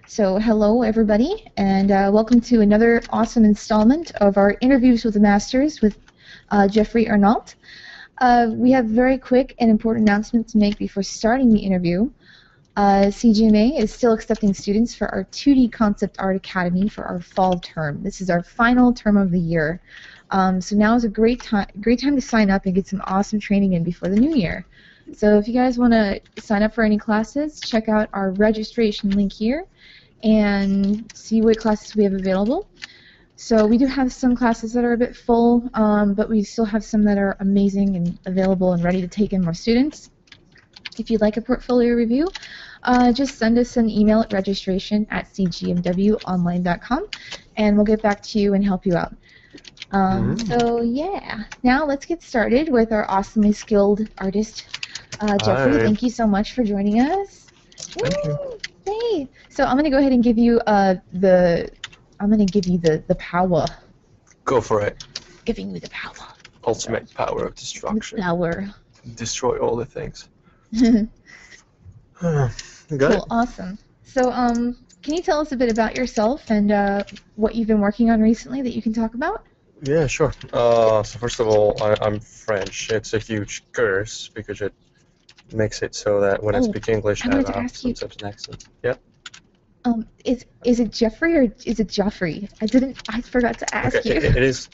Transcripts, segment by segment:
So hello everybody, and welcome to another awesome installment of our Interviews with the Masters with Geoffrey Ernault. We have a very quick and important announcement to make before starting the interview. CGMA is still accepting students for our 2D Concept Art Academy for our fall term. This is our final term of the year. So now is a great time to sign up and get some awesome training in before the new year. So if you guys want to sign up for any classes, check out our registration link here and see what classes we have available. So we do have some classes that are a bit full, but we still have some that are amazing and available and ready to take in more students. If you'd like a portfolio review, just send us an email at registration@cgmwonline.com and we'll get back to you and help you out. So yeah, now let's get started with our awesomely skilled artist, Geoffrey. Thank you so much for joining us. Thank you. Hey, so I'm gonna go ahead and give you the power. Go for it. Giving you the power. Ultimate power of destruction. Power. Destroy all the things. Cool, awesome. So can you tell us a bit about yourself and what you've been working on recently that you can talk about? Yeah, sure. So first of all, I'm French. It's a huge curse because it makes it so that when I speak English, I have some sort of accent. Yeah. Is it Geoffrey or is it Geoffrey? I forgot to ask you. It is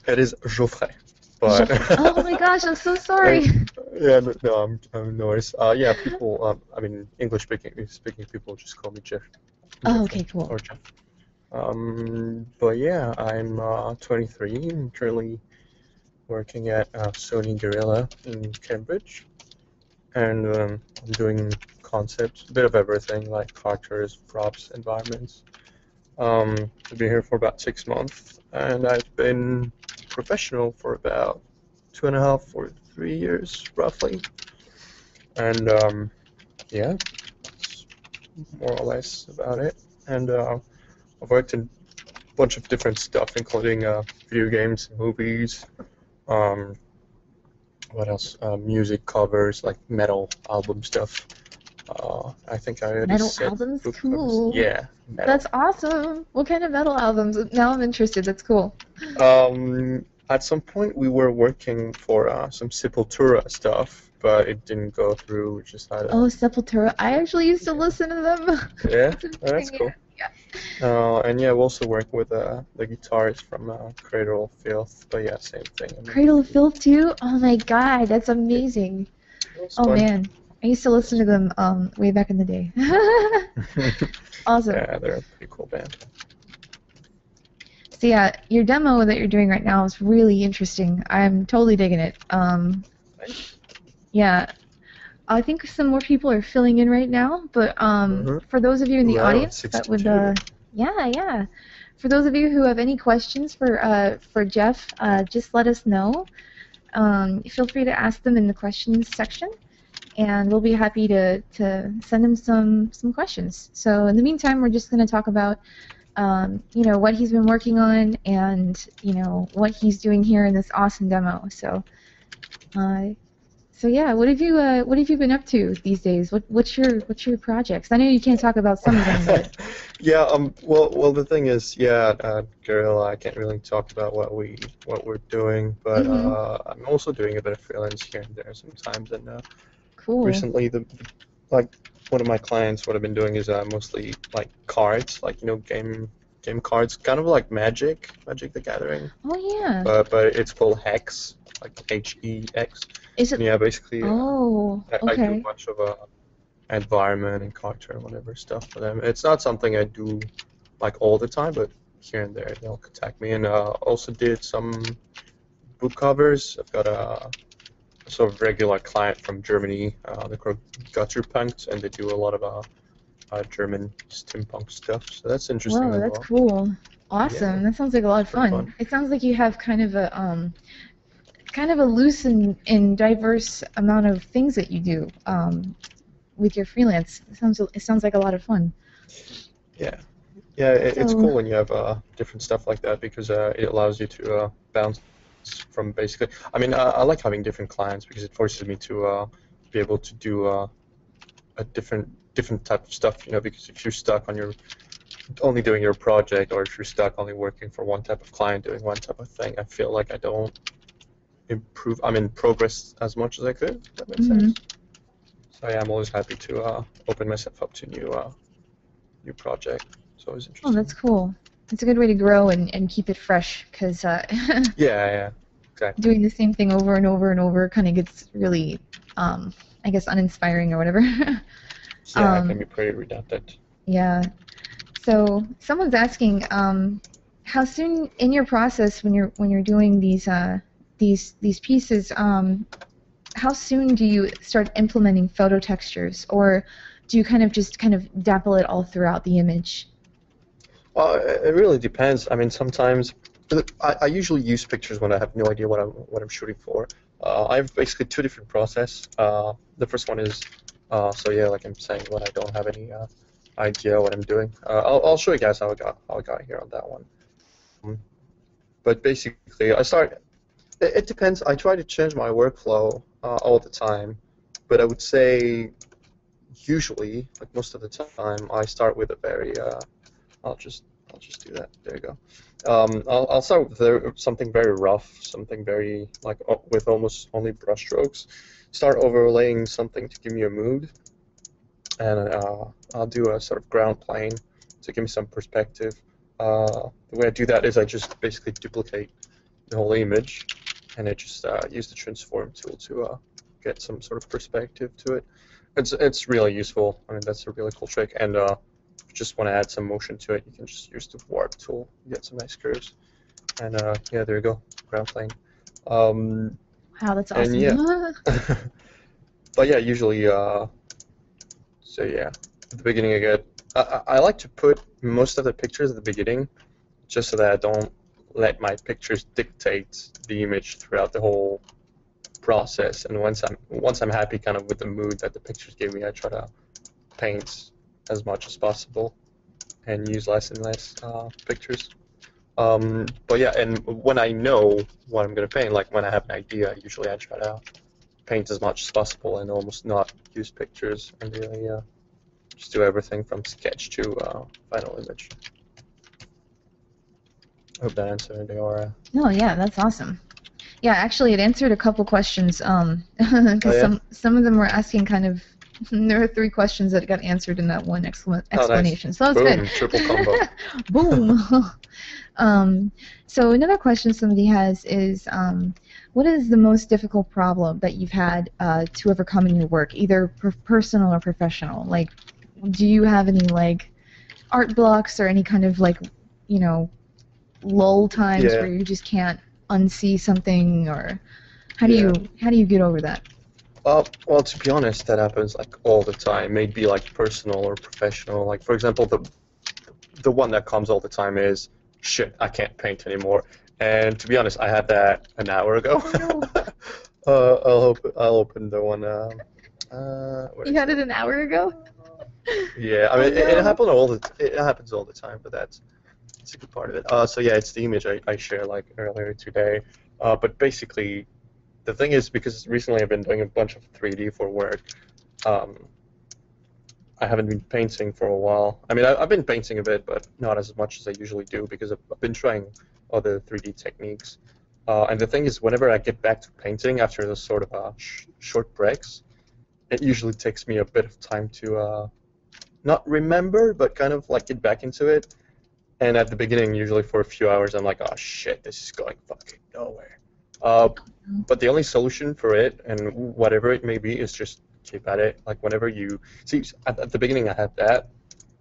Geoffrey. But oh my gosh, I'm so sorry. Yeah, no, I'm no worries. Yeah, people. I mean, English speaking people just call me Jeff. Oh, okay, cool. Or Jeff. But yeah, I'm 23. I'm currently working at Sony Guerrilla in Cambridge, and I'm doing concepts, a bit of everything, like characters, props, environments. I've been here for about 6 months, and I've been professional for about 2.5 or 3 years, roughly. And yeah, that's more or less about it. And I've worked in a bunch of different stuff, including video games, movies, what else? Music covers, like metal album stuff. I think I already metal said albums? book Cool. Covers. Yeah, metal. That's awesome. What kind of metal albums? Now I'm interested. That's cool. At some point we were working for some Sepultura stuff, but it didn't go through. We just had Oh, Sepultura. I actually used to listen to them. Yeah, that's cool. Yeah. And yeah, we also work with the guitarist from Cradle of Filth, but yeah, same thing. I mean, Cradle of Filth too? Oh my god, that's amazing. Oh fun. man, I used to listen to them way back in the day. Awesome. Yeah, they're a pretty cool band. So yeah, your demo that you're doing right now is really interesting. I'm totally digging it. Yeah, I think some more people are filling in right now, but for those of you in the audience that would, yeah. For those of you who have any questions for Jeff, just let us know. Feel free to ask them in the questions section, and we'll be happy to send him some questions. So in the meantime, we're just going to talk about you know, what he's been working on and you know what he's doing here in this awesome demo. So so yeah, what have you been up to these days? What's your projects? I know you can't talk about some of them, but yeah. Well, the thing is, yeah, Guerrilla, I can't really talk about what we're doing, but I'm also doing a bit of freelance here and there sometimes, and cool. Recently, like one of my clients, what I've been doing is mostly like cards, like game cards, kind of like Magic the Gathering. Oh yeah. But it's called Hex, like HEX. Is it? And yeah, basically. Oh, okay. I do a bunch of environment and character and whatever stuff for them. It's not something I do like all the time, but here and there they'll contact me. And also did some book covers. I've got a sort of regular client from Germany. They're called Gutterpunkt, and they do a lot of German steampunk stuff. So that's interesting. Whoa, that's cool. Awesome. Yeah. That sounds like a lot of fun. It sounds like you have kind of a loose and diverse amount of things that you do with your freelance. It sounds like a lot of fun. Yeah, it's cool when you have different stuff like that because it allows you to bounce from basically. I mean, I like having different clients because it forces me to be able to do a different type of stuff. You know, because if you're stuck on your only doing your project, or if you're stuck only working for one type of client doing one type of thing, I feel like I don't progress as much as I could. If that makes sense. So yeah, I'm always happy to open myself up to new project. It's always interesting. Oh, that's cool. It's a good way to grow and keep it fresh, because yeah, exactly. doing the same thing over and over and over kind of gets really, I guess, uninspiring or whatever. Yeah, it can be pretty redundant. Yeah. So someone's asking, how soon in your process when you're doing these pieces, how soon do you start implementing photo textures, or do you kind of dapple it all throughout the image? Well, it really depends. I mean, sometimes I usually use pictures when I have no idea what I'm shooting for. I have basically two different process. The first one is so yeah, like I'm saying, when I don't have any idea what I'm doing. I'll show you guys how I got here on that one. But basically, I start. It depends. I try to change my workflow all the time, but I would say usually, like most of the time, I start with a very I'll just do that. There you go. I'll start with something very rough, something very like with almost only brush strokes. Start overlaying something to give me a mood, and I'll do a sort of ground plane to give me some perspective. The way I do that is I just basically duplicate the whole image, and I just use the transform tool to get some sort of perspective to it. It's really useful. I mean, that's a really cool trick. And if you just want to add some motion to it, you can just use the warp tool. You get some nice curves. And yeah, there you go, ground plane. Wow, that's awesome. And yeah, but yeah, usually, so yeah, at the beginning I like to put most of the pictures at the beginning, just so that I don't let my pictures dictate the image throughout the whole process. And once I'm happy kind of with the mood that the pictures give me, I try to paint as much as possible and use less and less pictures. But yeah, and when I know what I'm gonna paint, like when I have an idea, usually I try to paint as much as possible and almost not use pictures and really just do everything from sketch to final image. I hope that answered the aura. No, yeah, that's awesome. Yeah, actually, it answered a couple questions. Because some of them were asking kind of. There were 3 questions that got answered in that one explanation. Nice. So that was Boom, good. triple combo. Boom. So another question somebody has is, what is the most difficult problem that you've had to overcome in your work, either personal or professional? Like, do you have any like art blocks or any kind of like, lull times where you just can't unsee something, or how do you get over that? Well, to be honest, that happens like all the time. Maybe like personal or professional. Like for example, the one that comes all the time is shit. I can't paint anymore. And to be honest, I had that an hour ago. I'll open the one. You had it an hour ago? Yeah, I mean it happens all the time, but that's a good part of it. So yeah, it's the image I shared like earlier today. But basically, the thing is, because recently I've been doing a bunch of 3D for work, I haven't been painting for a while. I mean, I've been painting a bit, but not as much as I usually do because I've been trying other 3D techniques. And the thing is, whenever I get back to painting after those sort of short breaks, it usually takes me a bit of time to not remember, but kind of like get back into it. And at the beginning, usually for a few hours, I'm like, oh shit, this is going fucking nowhere. But the only solution for it, and whatever it may be, is just keep at it. Like whenever you see, at the beginning I had that,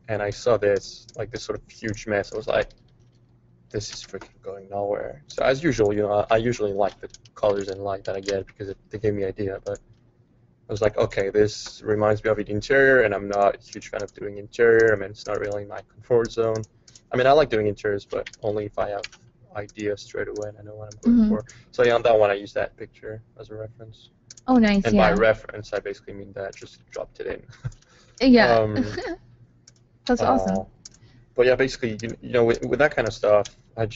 and I saw this sort of huge mess. I was like, this is freaking going nowhere. So as usual, I usually like the colors and light that I get because they gave me idea. But I was like, okay, this reminds me of the interior, and I'm not a huge fan of doing interior. I mean, it's not really my comfort zone. I mean, I like doing interiors, but only if I have ideas straight away and I know what I'm going for. So yeah, on that one, I use that picture as a reference. Oh, nice. And by reference, I basically mean that I just dropped it in. Yeah. That's awesome. But yeah, basically, with that kind of stuff, I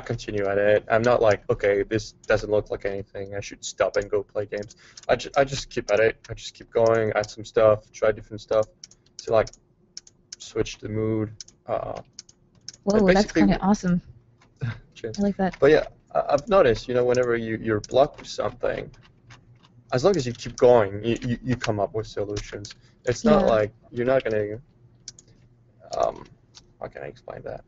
continue at it. I'm not like, okay, this doesn't look like anything, I should stop and go play games. I just keep at it. I just keep going, add some stuff, try different stuff to like switch the mood. Whoa, that's kind of awesome. Cheers. I like that. But yeah, I've noticed, whenever you're blocked with something, as long as you keep going, you come up with solutions. It's not like you're not gonna. How can I explain that?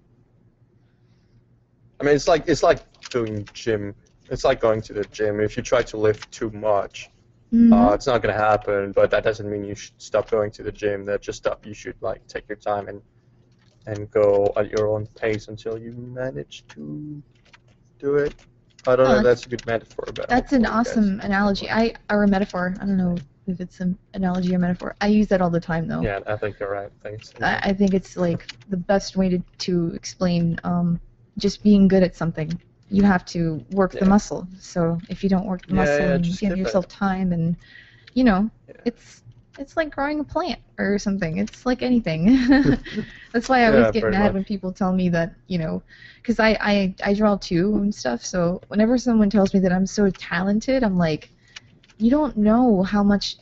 I mean, it's like doing gym. It's like going to the gym. If you try to lift too much, it's not gonna happen. But that doesn't mean you should stop going to the gym. That just stop. You should like take your time and go at your own pace until you manage to do it. I don't know if that's a good metaphor. But that's an awesome analogy. Or a metaphor. I don't know if it's an analogy or metaphor. I use that all the time, though. Yeah, I think you're right. Thanks. I think it's like the best way to explain just being good at something. You have to work the muscle. So if you don't work the muscle and give yourself time, and it's like growing a plant or something. It's like anything. That's why I always get mad when people tell me that, because I draw too and stuff. So whenever someone tells me that I'm so talented, I'm like, you don't know how much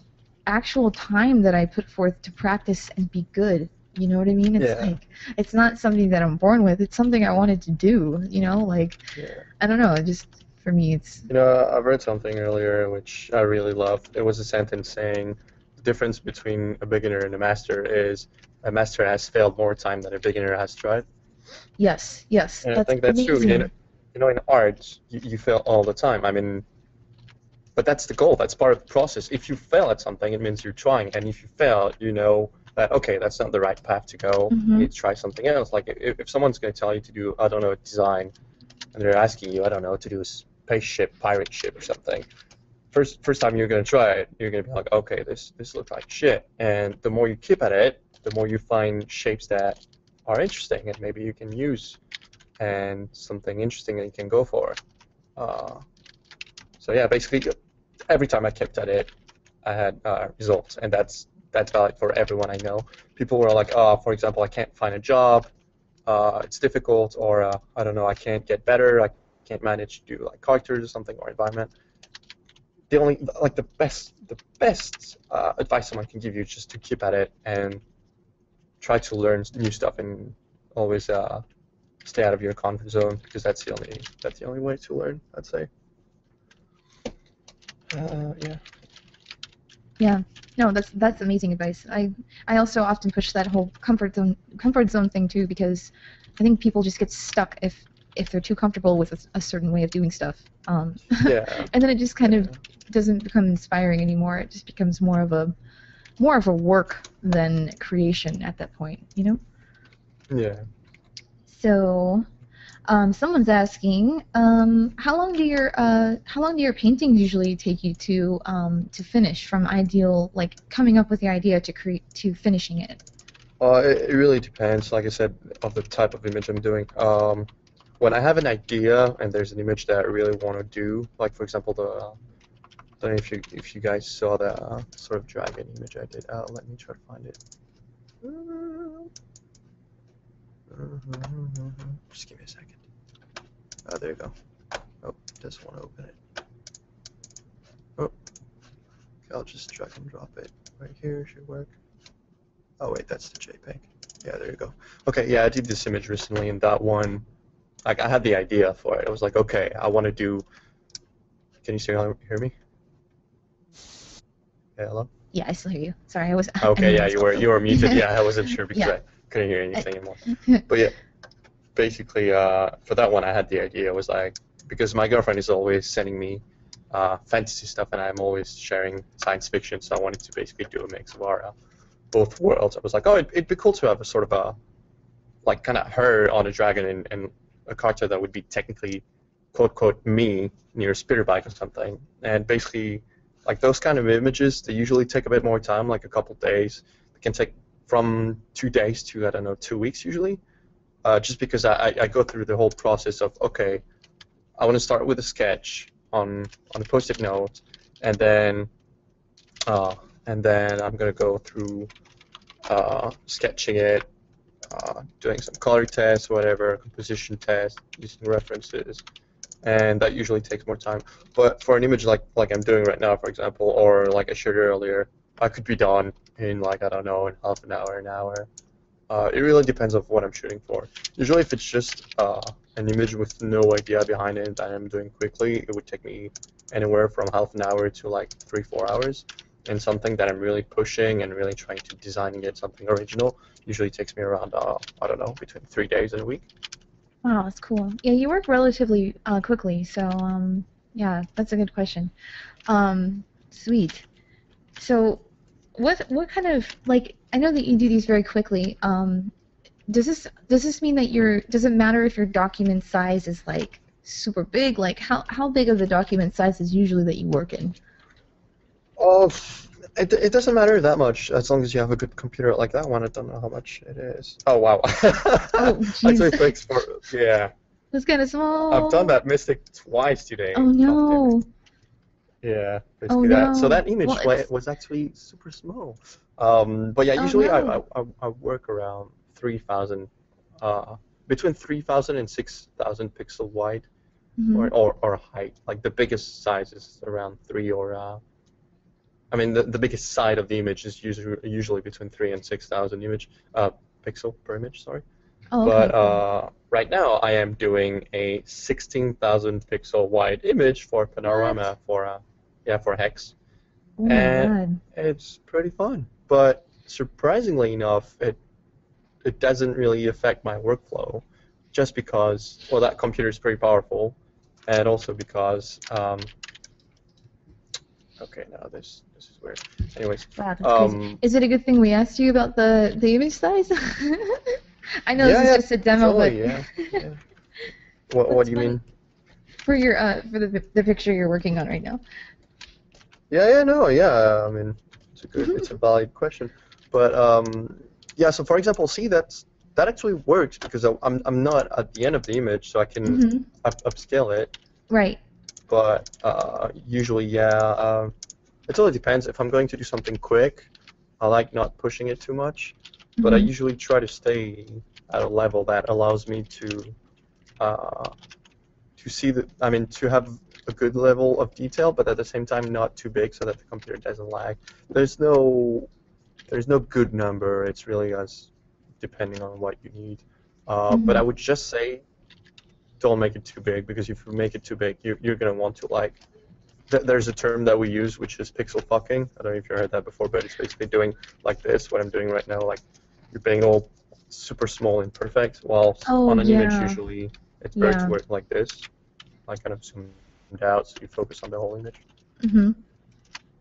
actual time that I put forth to practice and be good. You know what I mean? It's like, it's not something that I'm born with. It's something I wanted to do, I don't know, just for me it's... I've read something earlier which I really loved. It was a sentence saying the difference between a beginner and a master is a master has failed more time than a beginner has tried. Yes, and I think that's true. In art, you fail all the time. I mean, but that's the goal. That's part of the process. If you fail at something, it means you're trying. And if you fail, you know that, okay, that's not the right path to go. You need to try something else. Like if someone's going to tell you to do, I don't know, a design, and they're asking you, I don't know, to do a spaceship, pirate ship or something, first time you're going to try it, you're going to be like, okay, this looks like shit. And the more you keep at it, the more you find shapes that are interesting and maybe you can use and something interesting that you can go for. So yeah, basically every time I kept at it, I had results, and that's valid for everyone I know. People were like, for example, I can't find a job, it's difficult, or I don't know, I can't get better, I can't manage to do like characters or something, or environment. The best advice someone can give you is just to keep at it and try to learn new stuff, and always stay out of your comfort zone, because that's the only way to learn, I'd say. Yeah. No, that's amazing advice. I also often push that whole comfort zone thing too, because I think people just get stuck if they're too comfortable with a certain way of doing stuff. And then it just kind of doesn't become inspiring anymore. It just becomes more of a work than creation at that point, you know? Yeah. So, someone's asking, how long do your paintings usually take you to finish, from ideal, like coming up with the idea to finishing it? It really depends, like I said, of the type of image I'm doing. When I have an idea and there's an image that I really want to do, like for example I don't know if you guys saw that sort of dragon image I did. Let me try to find it. Just give me a second. There you go. Oh, it doesn't want to open it. Oh, okay, I'll just drag and drop it right here. Should work. Oh wait, that's the JPEG. Yeah, there you go. Okay, yeah, I did this image recently, and that one, like, I had the idea for it. I was like, okay, I want to do. Can you still hear me? Yeah, hello. Yeah, I still hear you. Sorry, I was. Okay, yeah, you were muted. Yeah, I wasn't sure because I couldn't hear anything anymore. But yeah, basically, for that one, I had the idea. It was like, because my girlfriend is always sending me fantasy stuff, and I'm always sharing science fiction, so I wanted to basically do a mix of our both worlds. I was like, oh, it'd be cool to have a sort of a, like, kind of her on a dragon and a character that would be technically, quote, quote, me near a speeder bike or something. And basically, like, those kind of images, they usually take a bit more time, like a couple days. It can take from 2 days to, I don't know, 2 weeks usually. Just because I go through the whole process of, okay, I want to start with a sketch on a post-it note, and then I'm going to go through sketching it, doing some color tests, whatever, composition tests, using references, and that usually takes more time. But for an image like I'm doing right now, for example, or like I showed earlier, I could be done in, like, I don't know, in half an hour, It really depends on what I'm shooting for. Usually, if it's just an image with no idea behind it that I'm doing quickly, it would take me anywhere from half an hour to like 3-4 hours. And something that I'm really pushing and really trying to design and get something original usually takes me around, I don't know, between 3 days and a week. Wow, that's cool. Yeah, you work relatively quickly, so yeah, that's a good question. Sweet. So, what kind of like I know that you do these very quickly. Does this mean that does it matter if your document size is like super big? Like how big of the document size is usually that you work in? Oh, it doesn't matter that much as long as you have a good computer like that one. I don't know how much it is. Oh wow. Oh, jeez. Actually, thanks for yeah. It's kind of small. I've done that mistake twice today. Oh God damn no. it. Yeah, Oh basically that. So no. that image Well, was actually super small. But yeah, oh usually no. I work around 3,000, between 3,000 and 6,000 pixel wide, Hmm. or height. Like the biggest size is around 3 or I mean the biggest side of the image is usually between 3 and 6,000 pixel per image. Sorry. Oh, But okay, cool. right now I am doing a 16,000 pixel wide image for What? Panorama for Hex, Oh my and God. it's pretty fun. But surprisingly enough, it doesn't really affect my workflow, just because that computer is pretty powerful, and also because okay, now this is weird. Anyways, Wow, that's crazy. Is it a good thing we asked you about the image size? I know this is yeah, just a demo, but totally, yeah. What that's do you funny mean? for your for the picture you're working on right now. Yeah, no, yeah. I mean, it's a valid question, but yeah. So for example, see that actually works because I'm not at the end of the image, so I can Hmm. upscale it. Right. But usually, yeah, it totally depends. If I'm going to do something quick, I like not pushing it too much, but I Hmm. usually try to stay at a level that allows me uh, to see to have a good level of detail, but at the same time not too big so that the computer doesn't lag. There's no there's no good number. It's really as depending on what you need. But I Hmm. would just say don't make it too big, because if you make it too big, you're gonna want to like. There's a term that we use which is pixel fucking. I don't know if you heard that before, but it's basically doing like this, what I'm doing right now, like you're being all super small and perfect, while Oh on an image yeah. usually it's better to Yeah. work like this, like kind of zoomed out so you focus on the whole image. Hmm.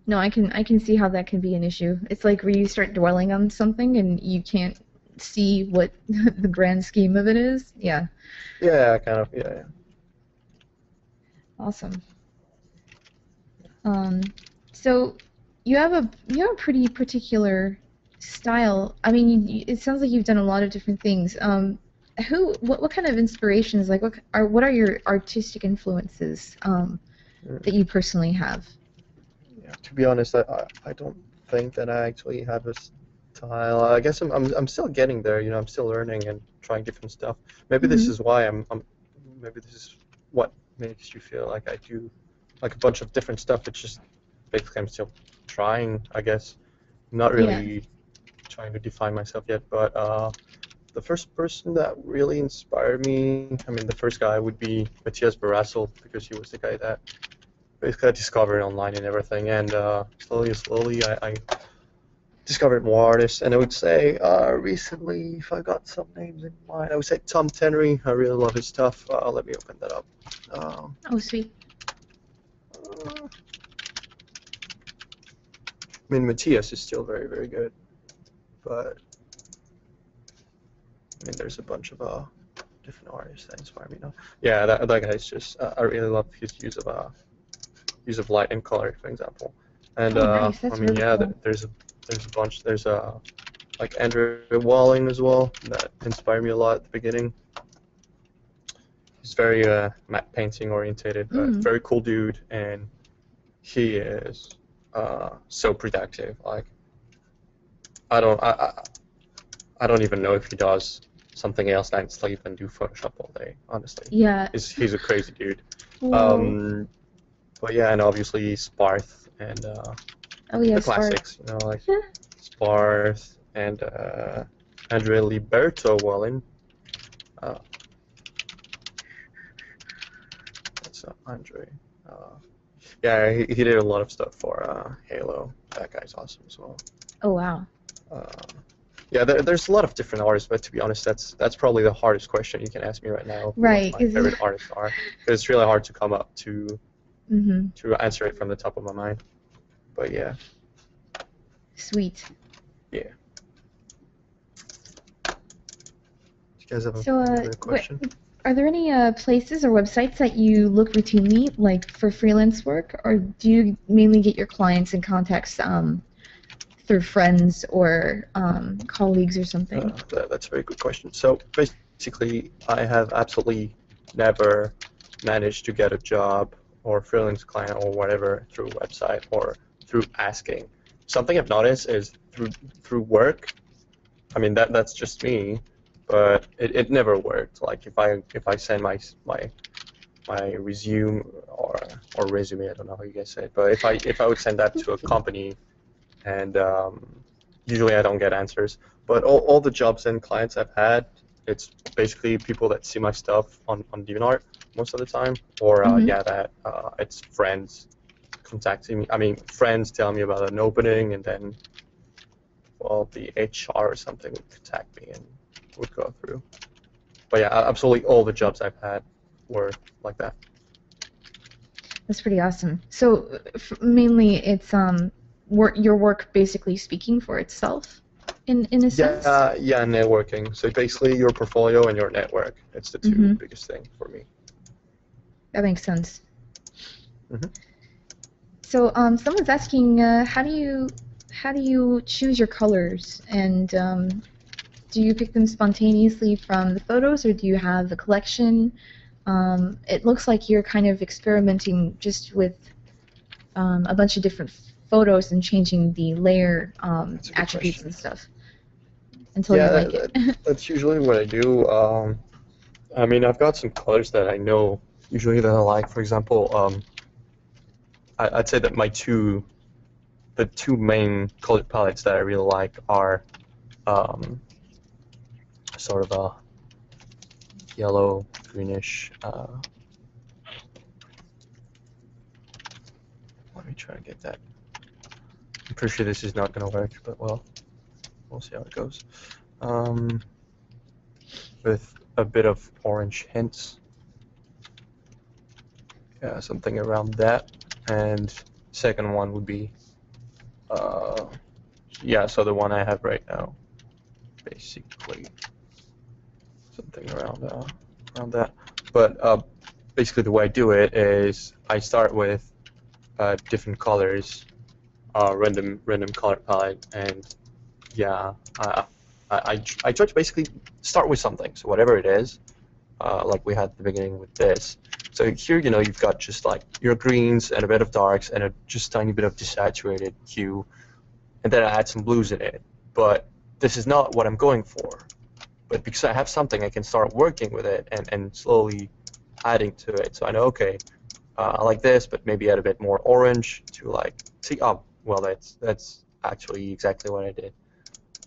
No, I can see how that can be an issue. It's like where you start dwelling on something and you can't see what the grand scheme of it is. Yeah. Yeah, kind of. Yeah. Awesome. Um, so you have a pretty particular style. I mean, it sounds like you've done a lot of different things. What kind of inspirations, like what are your artistic influences that you personally have? Yeah. To be honest, I don't think that I actually have a style. I guess I'm still getting there. I'm still learning and trying different stuff. Maybe this Hmm. is why maybe this is what makes you feel like I do like a bunch of different stuff. It's just basically I'm still trying, I guess. Not Yeah. really trying to define myself yet, but the first person that really inspired me, I mean, the first guy would be Matthias Barassel, because he was the guy that basically I discovered online and everything, and slowly I discovered more artists, and I would say recently, if I got some names in mind, I would say Tom Tenry. I really love his stuff. Let me open that up. Um, Oh, sweet. I mean, Matthias is still very, very good, but I mean, there's a bunch of different artists that inspire me now. Yeah, that guy's just I really love his use of light and color, for example. And Oh, nice. I That's mean, really yeah, cool. there's a bunch. There's like Andrew Walling as well, that inspired me a lot at the beginning. He's very matte painting orientated, but Mm. very cool dude, and he is so productive. Like I don't I don't even know if he does something else than sleep and do Photoshop all day. Honestly, Yeah. he's a crazy dude. Whoa. Um, but yeah, and obviously Sparth and Oh, yeah, the Spark. classics, like Sparth and Andre Liberto Wallin. That's Andre. Yeah, he did a lot of stuff for Halo. That guy's awesome as well. Oh wow. Yeah, there's a lot of different artists, but to be honest, that's probably the hardest question you can ask me right now. Right. What my favorite artists are, because it's really hard to come up to answer it from the top of my mind. But yeah. Sweet. Yeah. Do you guys have a question? Are there any places or websites that you look routinely, like for freelance work, or do you mainly get your clients and contacts through friends or colleagues or something? That's a very good question. So basically, I have absolutely never managed to get a job or freelance client or whatever through a website or through asking. Something I've noticed is through work. I mean that's just me, but it never worked. Like if I send my resume or resume, I don't know how you guys say it, but if I would send that to a company, and usually I don't get answers. But all the jobs and clients I've had, it's basically people that see my stuff on DeviantArt most of the time, or it's friends contacting me. I mean, friends tell me about an opening, and then, well, the HR or something would contact me and would go through. But yeah, absolutely all the jobs I've had were like that. That's pretty awesome. So mainly it's your work basically speaking for itself, in a sense? Yeah, networking. So basically your portfolio and your network. It's the two biggest things for me. That makes sense. So someone's asking, how do you choose your colors, and do you pick them spontaneously from the photos, or do you have a collection? It looks like you're kind of experimenting just with a bunch of different photos and changing the layer attributes and stuff until you like it. That's usually what I do. I mean, I've got some colors that I know usually that I like. For example, I'd say that the two main color palettes that I really like are sort of a yellow, greenish. Let me try to get that. I'm pretty sure this is not going to work, but well, we'll see how it goes. With a bit of orange hints. Yeah, something around that. And second one would be, so the one I have right now, basically something around that. But basically the way I do it is I start with different colors, random color palette, and yeah, I try to basically start with something. So whatever it is, like we had at the beginning with this. So here, you've got just like your greens and a bit of darks and a just tiny bit of desaturated hue, and then I add some blues in it. But this is not what I'm going for. But because I have something, I can start working with it and slowly adding to it. So I know, okay, I like this, but maybe add a bit more orange to see. Oh, well, that's actually exactly what I did.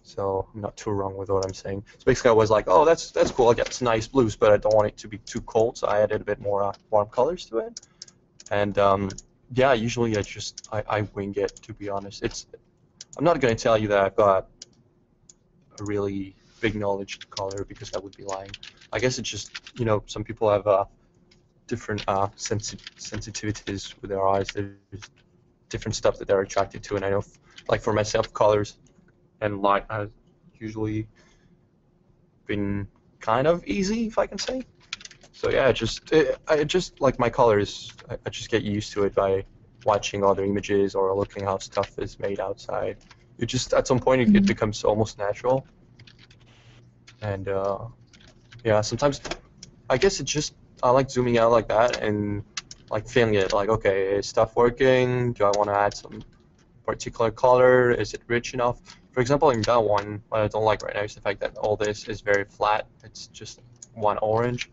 So I'm not too wrong with what I'm saying. So basically, I was like, oh, that's cool. I got some nice blues, but I don't want it to be too cold, so I added a bit more warm colors to it. And yeah, usually I wing it. To be honest, I'm not going to tell you that I've got a really big knowledge of color because that would be lying. I guess it's just some people have different sensitivities with their eyes. There's different stuff that they're attracted to, and I know, like for myself, colors and light has usually been kind of easy, if I can say. So yeah, I just like my colors. I just get used to it by watching other images or looking how stuff is made outside. It just at some point it becomes almost natural. And yeah, sometimes I guess I like zooming out like that and like feeling it. Like, okay, is stuff working? Do I want to add some particular color? Is it rich enough? For example, in that one, what I don't like right now is the fact that all this is very flat. It's just one orange.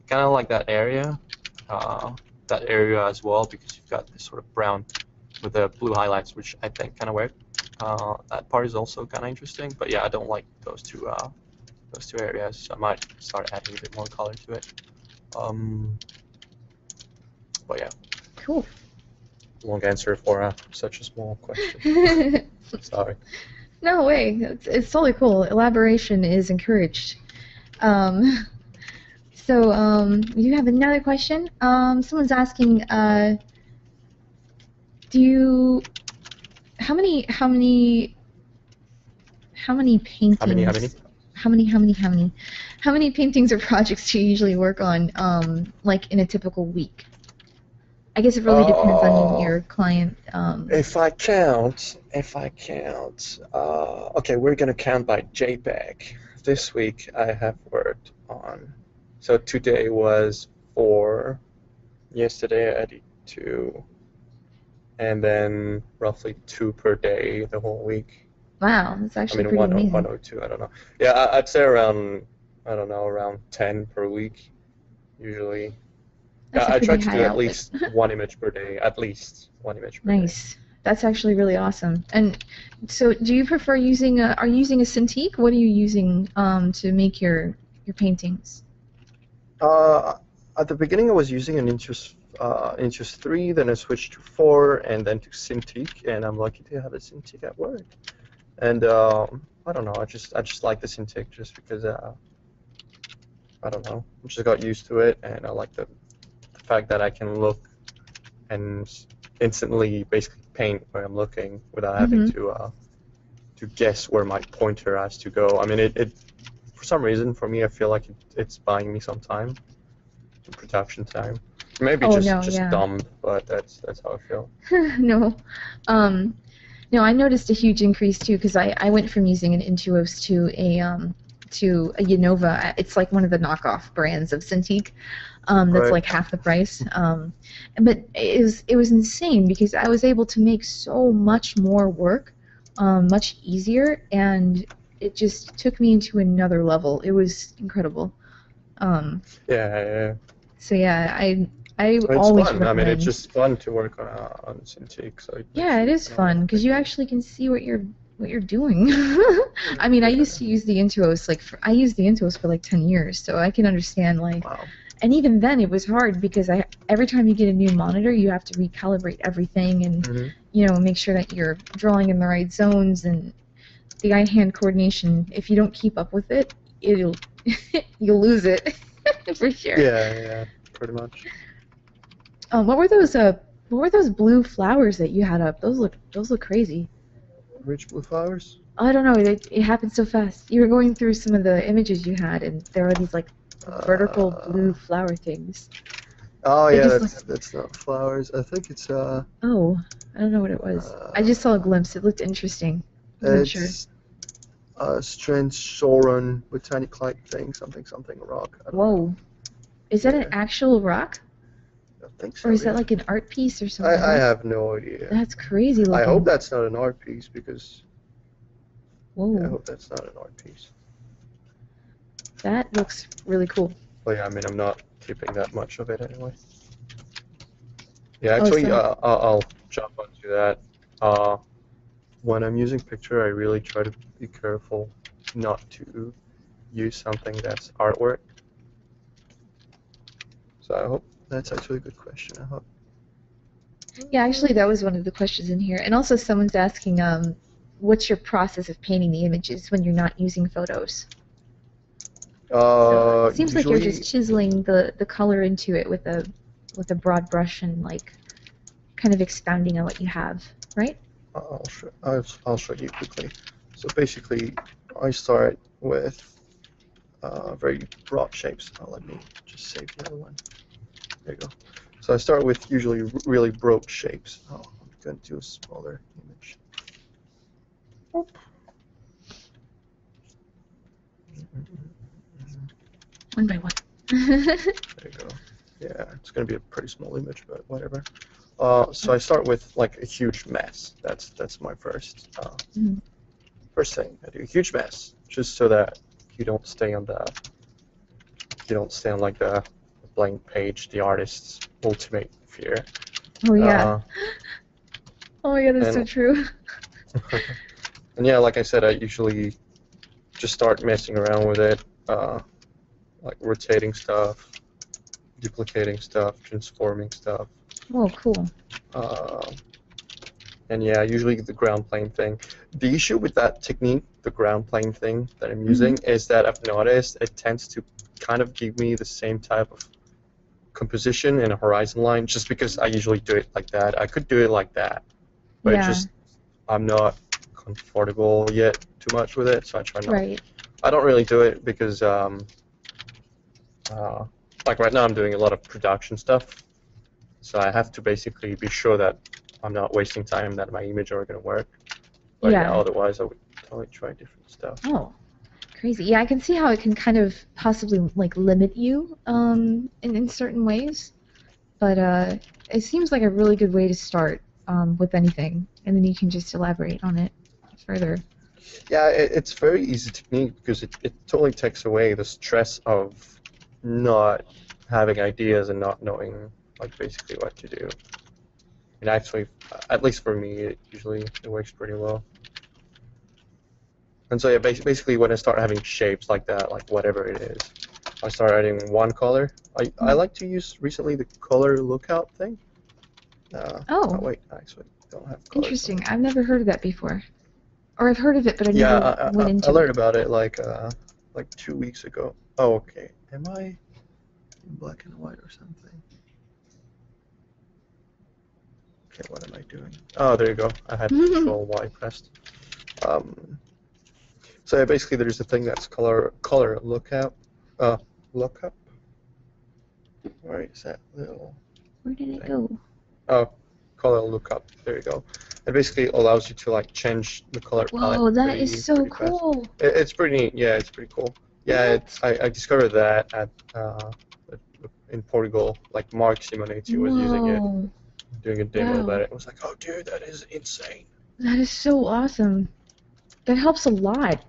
Kind of like that area as well, because you've got this sort of brown with the blue highlights, which I think kind of work. that part is also kind of interesting. But yeah, I don't like those two areas. So I might start adding a bit more color to it. But yeah. Cool. Long answer for such a small question. Sorry. No way. It's totally cool. Elaboration is encouraged. So you have another question. Someone's asking, do you how many paintings? How many paintings or projects do you usually work on, like in a typical week? I guess it really depends on your client. If I count, okay, we're gonna count by JPEG. This week I have worked on. So today was 4. Yesterday I did 2, and then roughly 2 per day the whole week. Wow, that's actually pretty amazing. 1 or 2, I don't know. Yeah, I'd say around, I don't know, around 10 per week usually. I try to do at least 1 image per day, at least 1 image per day. Nice. That's actually really awesome. And so, do you prefer using are you using a Cintiq? What are you using to make your paintings? At the beginning, I was using an Intuos 3, then I switched to 4, and then to Cintiq, and I'm lucky to have a Cintiq at work. And I don't know, I just like the Cintiq just because I don't know, I just got used to it, and I like the fact that I can look and instantly basically paint where I'm looking without having to guess where my pointer has to go. I mean, it for some reason, for me, I feel like it's buying me some time, some production time. Maybe just dumb, but that's how I feel. No. No, I noticed a huge increase too because I went from using an Intuos to a Unova. It's like one of the knockoff brands of Cintiq. That's like half the price. But it was insane because I was able to make so much more work, much easier, and it just took me into another level. It was incredible. Yeah. So yeah, I it's always fun. recommend. I mean, it's just fun to work on Cintiq. So yeah, it is fun because you actually can see what you're doing. I mean, I used to use the Intuos I used the Intuos for like 10 years, so I can understand like. Wow. And even then, it was hard because every time you get a new monitor, you have to recalibrate everything and make sure that you're drawing in the right zones and the eye-hand coordination. If you don't keep up with it, you'll lose it for sure. Yeah, pretty much. What were those blue flowers that you had up? Those look crazy. Which blue flowers? I don't know. It happened so fast. You were going through some of the images you had, and there are these like vertical blue flower things. Oh yeah, that's not flowers. I think it's Oh, I don't know what it was. I just saw a glimpse. It looked interesting. It's strange Soren botanic like thing, something rock. Whoa, is that an actual rock? I think so. Or is that like an art piece or something? I have no idea. That's crazy looking. I hope that's not an art piece because. Whoa. Yeah, I hope that's not an art piece. That looks really cool. Well, yeah, I mean, I'm not keeping that much of it anyway. Yeah, actually, I'll jump onto that. When I'm using picture, I really try to be careful not to use something that's artwork. So I hope that's actually a good question. I hope. Yeah, actually, that was one of the questions in here. And also, someone's asking, what's your process of painting the images when you're not using photos? So it seems like you're just chiseling the color into it with a broad brush and like kind of expounding on what you have, right? I'll show you quickly. So basically, I start with very broad shapes. Let me just save the other one. There you go. So I start with usually really broad shapes. I'm going to do a smaller image. Oop. One by one. There you go. Yeah, it's going to be a pretty small image, but whatever. So I start with like a huge mess. That's my first first thing. I do a huge mess just so that you don't stay on like the blank page, the artist's ultimate fear. Oh yeah. Oh my god, that's so true. And yeah, like I said, I usually just start messing around with it, like rotating stuff, duplicating stuff, transforming stuff. Oh, cool. And yeah, usually the ground plane thing. The issue with that technique, the ground plane thing that I'm using, is that I've noticed it tends to kind of give me the same type of composition in a horizon line, just because I usually do it like that. I could do it like that, but Yeah. I'm not comfortable yet too much with it, so I try not. Right. I don't really do it because like right now I'm doing a lot of production stuff, so I have to basically be sure that I'm not wasting time, that my image are going to work. But yeah, otherwise I would totally try different stuff. Oh, crazy. Yeah, I can see how it can kind of possibly like limit you in certain ways, but it seems like a really good way to start with anything, and then you can just elaborate on it further. Yeah, it's very easy technique because it totally takes away the stress of not having ideas and not knowing like basically what to do. And actually, at least for me, it works pretty well. And so yeah, basically when I start having shapes like that, like whatever it is, I start adding one color. I like to use recently the color lookout thing. Oh wait, I actually don't have colors. Interesting. I've never heard of that before. Or I've heard of it, but I never went into it. I learned about it like 2 weeks ago. Oh, okay. Am I in black and white or something? Okay, what am I doing? Oh, there you go. I had Control Y pressed. So yeah, basically there's a thing that's color lookup. Lookup. Where is that little? Where did it go? Oh, color lookup. There you go. It basically allows you to like change the color palette. Whoa, that is so cool. It's pretty neat. Yeah, it's pretty cool. Yeah, I discovered that at in Portugal. Like Mark Simonetti was using it, doing a demo about it. I was like, oh dude, that is insane. That is so awesome. That helps a lot.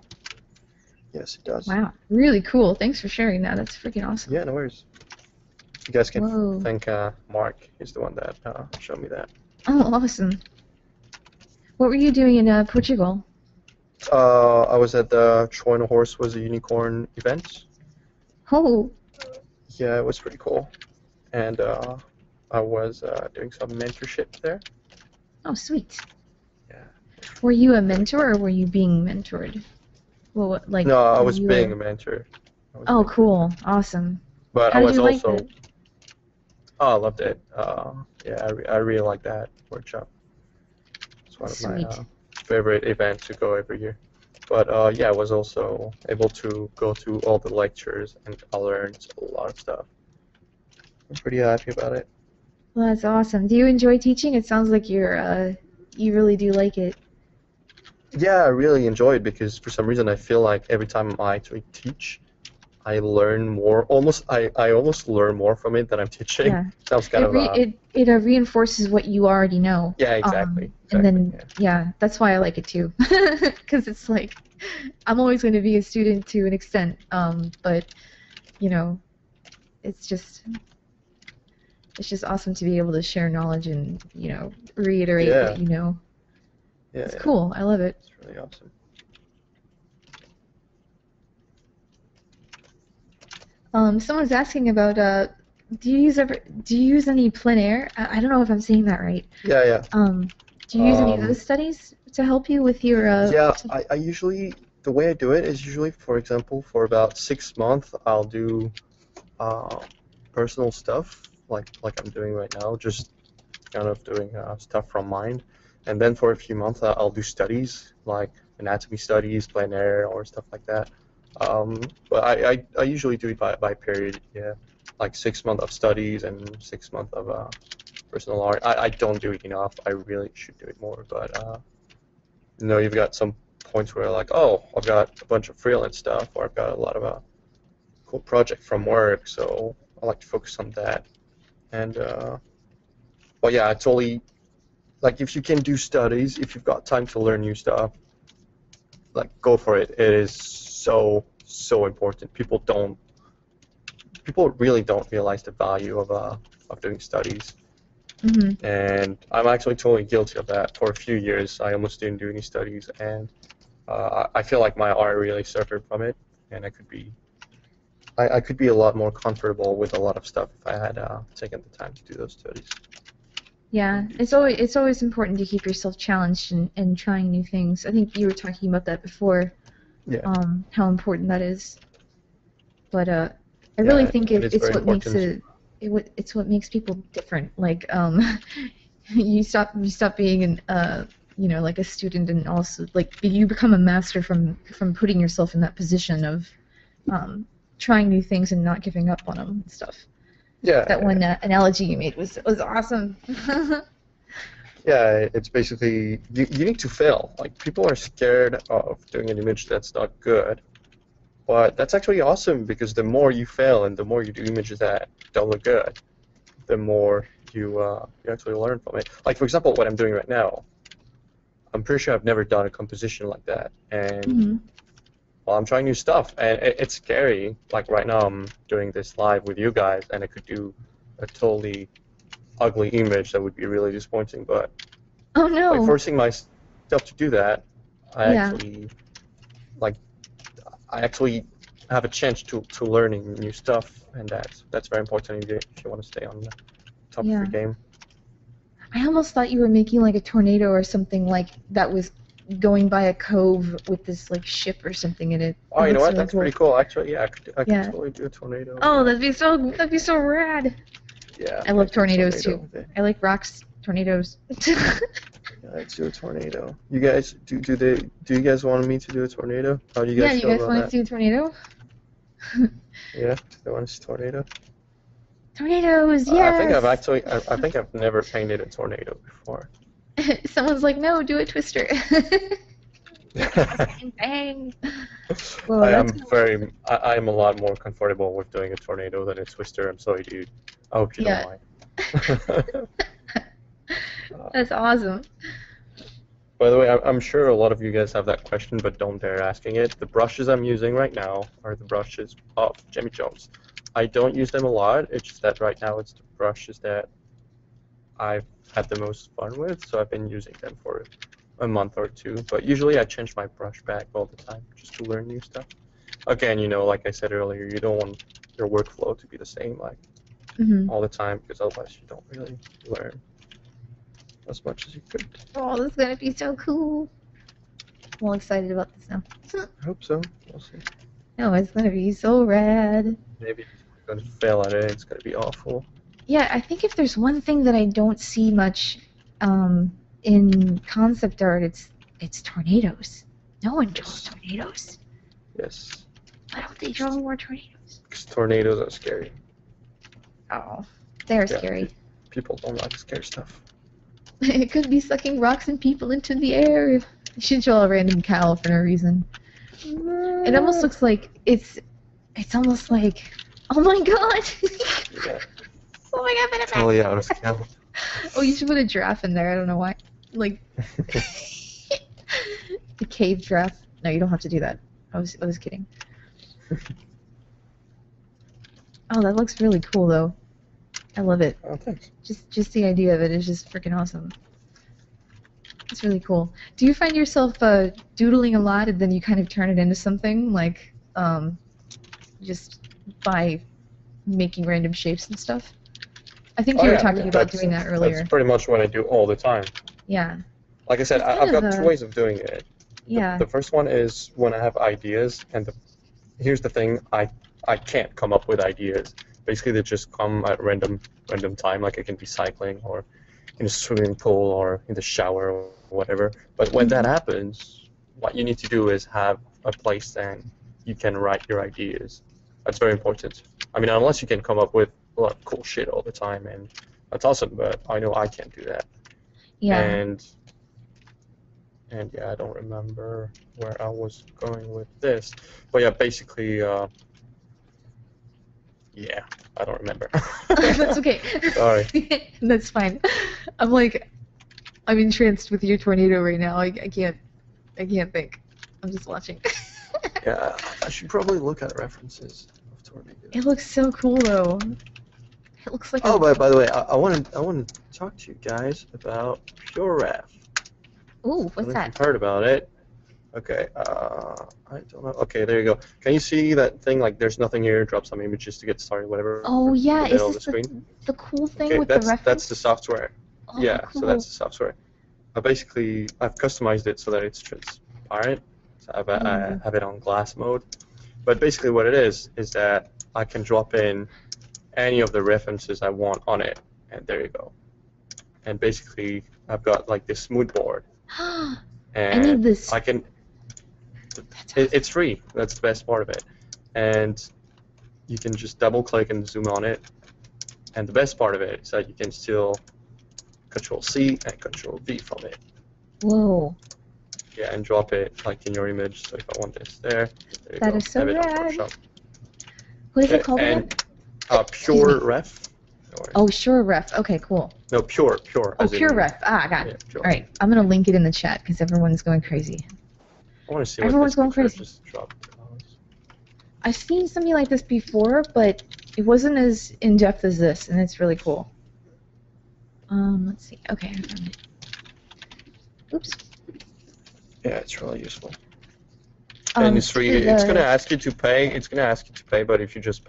Yes, it does. Wow, really cool. Thanks for sharing that. That's freaking awesome. Yeah, no worries. You guys can thank Mark. He's the one that showed me that. Oh, awesome. What were you doing in Portugal? I was at the Troy and a Horse was a unicorn event. Oh. Yeah, it was pretty cool. And I was doing some mentorship there. Oh, sweet. Yeah. Were you a mentor or were you being mentored? Well, like. No, I was being a mentor. Oh, cool. Awesome. But How I was did you also. Like it? Oh, I loved it. Yeah, I really like that workshop. It's one of my favorite events to go every year. But yeah, I was also able to go to all the lectures and I learned a lot of stuff. I'm pretty happy about it. Well, that's awesome. Do you enjoy teaching? It sounds like you really do like it. Yeah, I really enjoy it because for some reason I feel like every time I actually teach, I learn more. I almost learn more from it than I'm teaching. Yeah. Sounds kind of. It reinforces what you already know. Yeah, exactly. And then that's why I like it too, because it's like I'm always going to be a student to an extent, but you know, it's just awesome to be able to share knowledge and reiterate what you know. Yeah, it's cool. I love it. It's really awesome. Someone's asking about do you use any plein air? I don't know if I'm saying that right. Yeah. Do you use any of those studies to help you with your? Yeah, I usually the way I do it is usually, for example, for about 6 months, I'll do personal stuff like I'm doing right now, just kind of doing stuff from mind, and then for a few months I'll do studies like anatomy studies, plein air, or stuff like that. But I usually do it by period, yeah, like 6 months of studies and 6 months of personal art. I don't do it enough. I really should do it more, but you've got some points where like, oh, I've got a bunch of freelance stuff, or I've got a lot of cool project from work, so I like to focus on that. And well, yeah, it's only like if you can do studies, if you've got time to learn new stuff, like go for it. It is so important. People really don't realize the value of doing studies. Mm-hmm. And I'm actually totally guilty of that. For a few years, I almost didn't do any studies, and I feel like my art really suffered from it, and I could be a lot more comfortable with a lot of stuff if I had taken the time to do those studies. Yeah, it's always important to keep yourself challenged and trying new things. I think you were talking about that before. Yeah. How important that is. But I really think it's what makes it's what makes people different. Like you stop being an you know, like a student, and also like you become a master from putting yourself in that position of trying new things and not giving up on them and stuff. Yeah. That one analogy you made was awesome. Yeah, it's basically you need to fail. Like, people are scared of doing an image that's not good, but that's actually awesome, because the more you fail and the more you do images that don't look good, the more you actually learn from it. Like, for example, what I'm doing right now, I'm pretty sure I've never done a composition like that, and well, I'm trying new stuff, and it's scary. Like, right now I'm doing this live with you guys, and I could do a totally ugly image that would be really disappointing, but oh no! by forcing myself to do that, I actually have a chance to learning new stuff, and that's very important if you want to stay on the top of your game. I almost thought you were making like a tornado or something like that was going by a cove with this like ship or something in it. Oh, you know what? That's pretty cool. Actually, yeah, I could totally do a tornado. Oh, that'd be so rad. Yeah. I love tornadoes too. I like rocks, tornadoes. Yeah, let's do a tornado. You guys, do you guys want me to do a tornado? How do you guys feel about that? Yeah, you guys want to do a tornado? Yeah, they want to see tornado. Tornadoes, yes. I think I've never painted a tornado before. Someone's like, no, do a twister. Bang, bang. Well, I am a lot more comfortable with doing a tornado than a twister. I'm sorry, dude. I hope you don't mind. That's awesome. By the way, I'm sure a lot of you guys have that question, but don't dare asking it. The brushes I'm using right now are the brushes of Jimmy Jones. I don't use them a lot. It's just that right now it's the brushes that I've had the most fun with, so I've been using them for a month or two. But usually I change my brush bag all the time just to learn new stuff. Again, you know, like I said earlier, you don't want your workflow to be the same all the time, because otherwise you don't really learn as much as you could. Oh, this is gonna be so cool. I'm all excited about this now. I hope so. We'll see. No, it's gonna be so rad. Maybe you're gonna fail at it. It's gonna be awful. Yeah, I think if there's one thing that I don't see much in concept art, it's tornadoes. No one draws tornadoes. Yes. Why don't they draw more tornadoes? Because tornadoes are scary. Oh, they're scary. People don't like scary stuff. It could be sucking rocks and people into the air. You should draw a random cow for no reason. It almost looks like it's almost like, oh my god! Yeah. Oh my god, I'm totally out of scale. Oh, you should put a giraffe in there. I don't know why. Like the cave giraffe. No, you don't have to do that. I was kidding. Oh, that looks really cool though. I love it. Oh, thanks. Just the idea of it is just freaking awesome. It's really cool. Do you find yourself doodling a lot and then you kind of turn it into something like just by making random shapes and stuff? I think you were talking about doing that earlier. That's pretty much what I do all the time. Yeah. Like I said, I've got two ways of doing it. Yeah. The first one is when I have ideas, and here's the thing, I can't come up with ideas. Basically, they just come at random time, like I can be cycling or in a swimming pool or in the shower or whatever. But when that happens, what you need to do is have a place and you can write your ideas. That's very important. I mean, unless you can come up with a lot of cool shit all the time, and that's awesome, but I know I can't do that. Yeah. And yeah, I don't remember where I was going with this. But yeah, basically, yeah, I don't remember. That's okay. Sorry. That's fine. I'm entranced with your tornado right now. I can't think. I'm just watching. Yeah, I should probably look at references of tornadoes. It looks so cool though. It looks like. Oh, by the way, I want to talk to you guys about Pure Ref. Ooh, what's that? You've heard about it. Okay, I don't know. Okay, there you go. Can you see that thing? Like, there's nothing here. Drop some images to get started, whatever. Oh In yeah, the is middle of this the screen. the cool thing Okay, with the that's the reference? software. Oh, Yeah, so cool. that's the software. Basically, I've customized it so that it's transparent. So I Ooh. have it on glass mode. But basically, what it is that I can drop in any of the references I want on it, and there you go. And basically, I've got like this mood board, I and need this. I can. That's awesome. It's free. That's the best part of it, and you can just double click and zoom on it. And the best part of it is that you can still Control C and Control V from it. Whoa. Yeah, and drop it like in your image. So if I want this there you That go. is so Have it on rad. Photoshop. What is it called again? And Pure Ref. Oh, Sure Ref. Okay, cool. No, Pure. Oh, as Pure in, Ref. Ah, I got it. Yeah, pure. All right, I'm gonna link it in the chat because everyone's going crazy. I want to see Everyone's what going this crazy. Just dropped. I've seen something like this before, but it wasn't as in depth as this, and it's really cool. Let's see. Okay, I found it. Oops. Yeah, it's really useful. And it's free. The- It's gonna ask you to pay. It's gonna ask you to pay, but if you just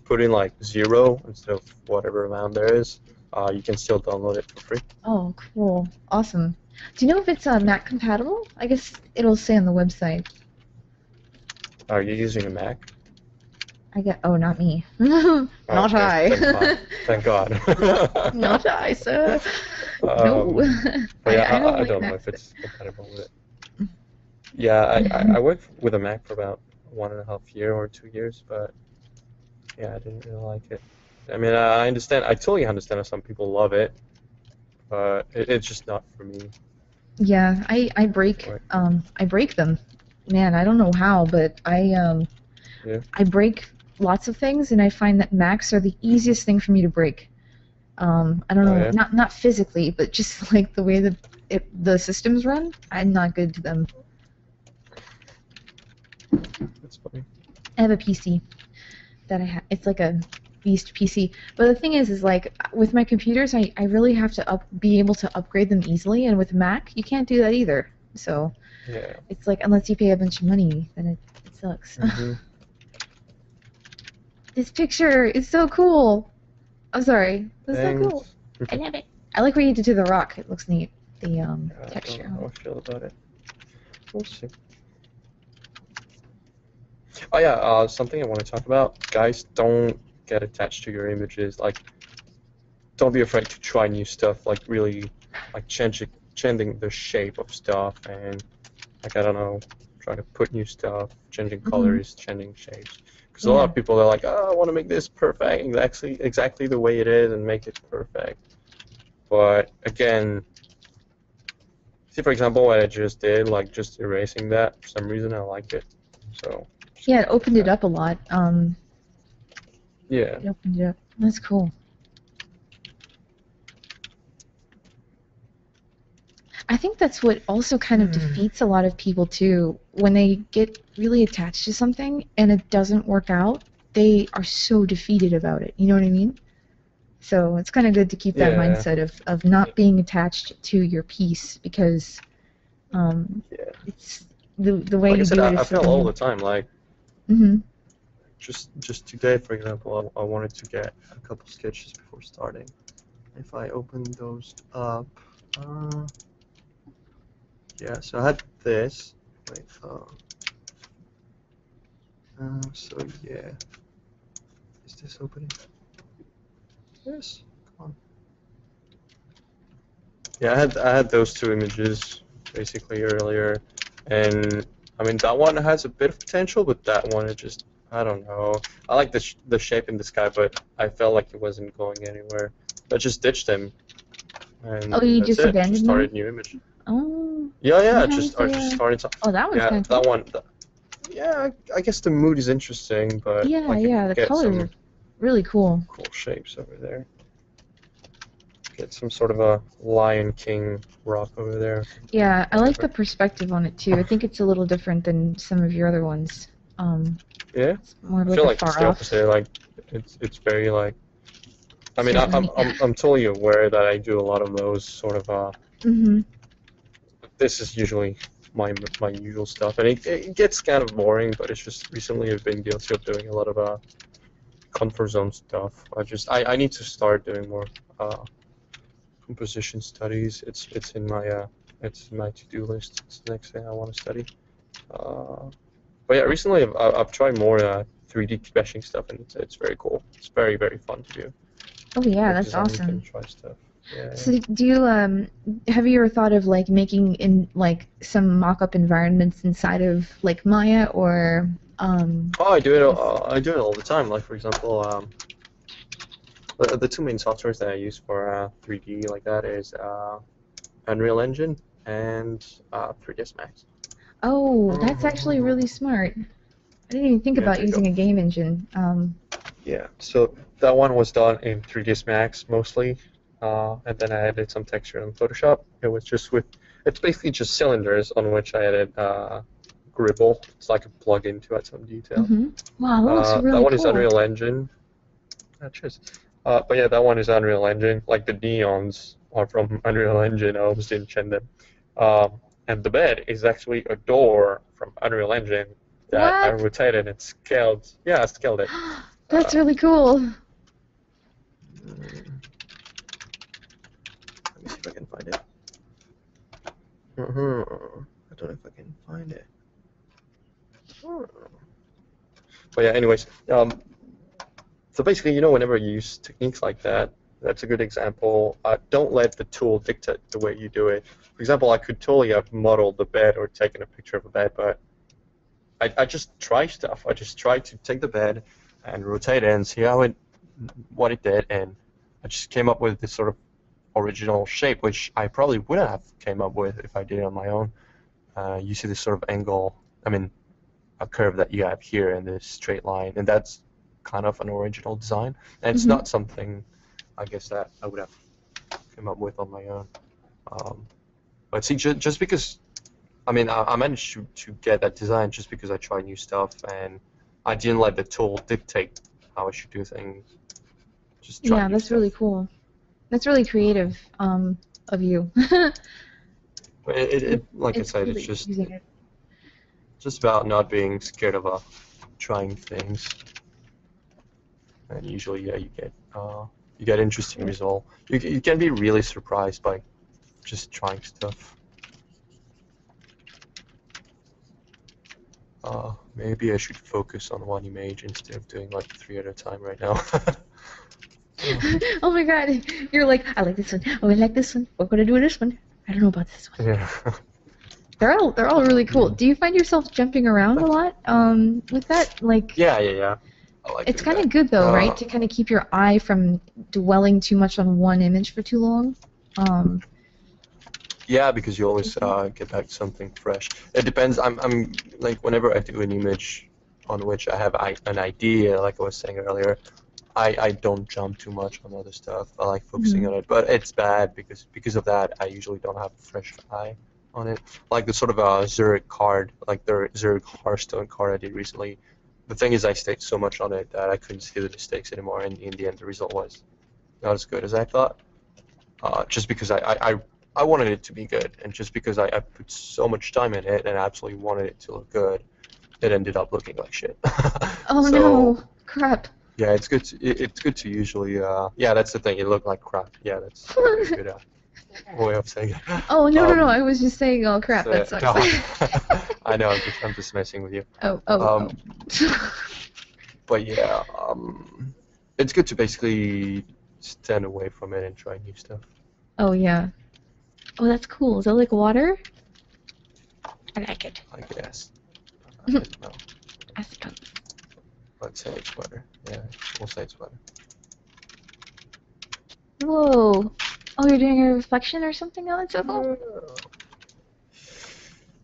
put in like 0 instead of whatever amount there is, you can still download it for free. Oh, cool. Awesome. Do you know if it's Mac compatible? I guess it'll say on the website. Are you using a Mac? Oh, not me. Not Okay, I. Thank God. Not I, sir. No. But yeah, I like don't know Macs. if it's compatible with it. Yeah, I worked with a Mac for about 1.5 years or 2 years, but yeah, I didn't really like it. I mean, I understand. I totally understand if some people love it, but it's just not for me. Yeah, I break them. Man, I don't know how, but I break lots of things, and I find that Macs are the easiest thing for me to break. I don't know, Yeah? not physically, but just like the way that the systems run. I'm not good to them. That's funny. I have a PC that I have. It's like a beast PC. But the thing is like with my computers, I really have to be able to upgrade them easily, and with Mac, you can't do that either. So Yeah. it's like unless you pay a bunch of money, then it sucks. Mm-hmm. This picture is so cool. I'm sorry. It's so Thanks. cool. I love it. I like what you did to the rock. It looks neat. The texture. I don't know how I feel about it. We'll see. Oh yeah, something I want to talk about. Guys, don't get attached to your images. Like, don't be afraid to try new stuff. Like, really, like changing the shape of stuff and, like, I don't know, trying to put new stuff, changing colors, changing shapes. Because a lot of people are like, oh, I want to make this perfect, exactly the way it is, and make it perfect. But again, see, for example, what I just did, like just erasing that. For some reason, I liked it. So. Yeah, it opened it up a lot. Yeah. It opened it up. That's cool. I think that's what also kind of defeats a lot of people too. When they get really attached to something and it doesn't work out, they are so defeated about it. You know what I mean? So it's kind of good to keep that mindset of not being attached to your piece because it's the way like you do it is I feel all the time like. Just today, for example, I wanted to get a couple sketches before starting. If I open those up, yeah. So I had this. Wait, so yeah, is this opening? Yes. Come on. Yeah, I had those two images basically earlier, and I mean that one has a bit of potential, but that one it just. I don't know. I like the shape in the sky, but I felt like it wasn't going anywhere. I just ditched them, and you that's just it. abandoned Just started them? new image. Oh. Yeah. I just started. Oh, that one's kind of cool. cool. That one. Yeah, I guess the mood is interesting, but yeah, like the colors are really cool. Cool shapes over there. Get some sort of a Lion King rock over there. Yeah, I like the perspective on it too. I think it's a little different than some of your other ones. Yeah. It's more I feel like far it's the off. opposite. Like it's very like. I mean, I'm totally aware that I do a lot of those sort of. This is usually my usual stuff, and it gets kind of boring. But it's just recently I've been guilty of doing a lot of comfort zone stuff. I need to start doing more composition studies. It's in my to-do list. It's the next thing I want to study. But yeah, recently I've tried more 3D meshing stuff, and it's very cool. It's very fun to do. Oh yeah, Like that's design, awesome. and try stuff. Yeah. So do you have you ever thought of like making in like some mock-up environments inside of like Maya or Oh, I do it. I do it all the time. Like for example, the two main softwares that I use for 3D like that is Unreal Engine and 3ds Max. Oh, that's actually really smart. I didn't even think Yeah, about there you using go. a game engine. Yeah. So that one was done in 3ds Max mostly, and then I added some texture in Photoshop. It was just it's basically just cylinders on which I added Gribble. It's like a plugin to add some detail. Wow, that looks That really one is cool. Unreal Engine. Cheers. But yeah, that one is Unreal Engine. Like the neons are from Unreal Engine. I almost didn't change them. And the bed is actually a door from Unreal Engine that I What? rotated and scaled. Yeah, I scaled it. That's really cool. Let me see if I can find it. I don't know if I can find it. But yeah, anyways, so basically, whenever you use techniques like that, that's a good example. Don't let the tool dictate the way you do it. For example, I could totally have modeled the bed or taken a picture of a bed, but I just try stuff. I just try to take the bed and rotate it and see what it did, and I just came up with this sort of original shape, which I probably wouldn't have came up with if I did it on my own. You see this sort of angle, a curve that you have here in this straight line, and that's kind of an original design, and it's not something, I guess, that I would have come up with on my own. But see, just because, I managed to get that design just because I tried new stuff, and I didn't let the tool dictate how I should do things. Just try Yeah, new that's stuff. really cool. That's really creative of you. But like I said, it's just using it. just about not being scared of trying things. And usually, yeah, you get interesting results. You can be really surprised by just trying stuff. Maybe I should focus on one image instead of doing like 3 at a time right now. Oh my god, you're like, I like this one. Oh, I like this one. We're gonna do this one. I don't know about this one. Yeah. They're all really cool. Do you find yourself jumping around a lot with that? Like, Yeah. I like it's doing kind of that. good though, right? To kind of keep your eye from dwelling too much on one image for too long. Yeah, because you always get back to something fresh. It depends. I'm like whenever I do an image on which I have an idea, like I was saying earlier, I don't jump too much on other stuff. I like focusing on it, but it's bad because of that. I usually don't have a fresh eye on it. Like the sort of Zurich card, like the Zurich Hearthstone card I did recently. The thing is, I stayed so much on it that I couldn't see the mistakes anymore, and in the end, the result was not as good as I thought. Just because I wanted it to be good, and just because I put so much time in it and absolutely wanted it to look good, it ended up looking like shit. Oh So, no, crap. yeah, it's good. It's good to usually. Yeah, that's the thing. It looked like crap. Yeah, that's a very good way of saying it. Oh no, I was just saying, oh crap, So, that sucks. no, I know. I'm just messing with you. Oh. But yeah, it's good to basically stand away from it and try new stuff. Oh yeah. Oh, that's cool. Is that like water? I like it. I guess. I don't know. Acetone. Let's say it's water. Yeah, we'll say it's water. Whoa. Oh, you're doing a reflection or something? Oh, that's so cool.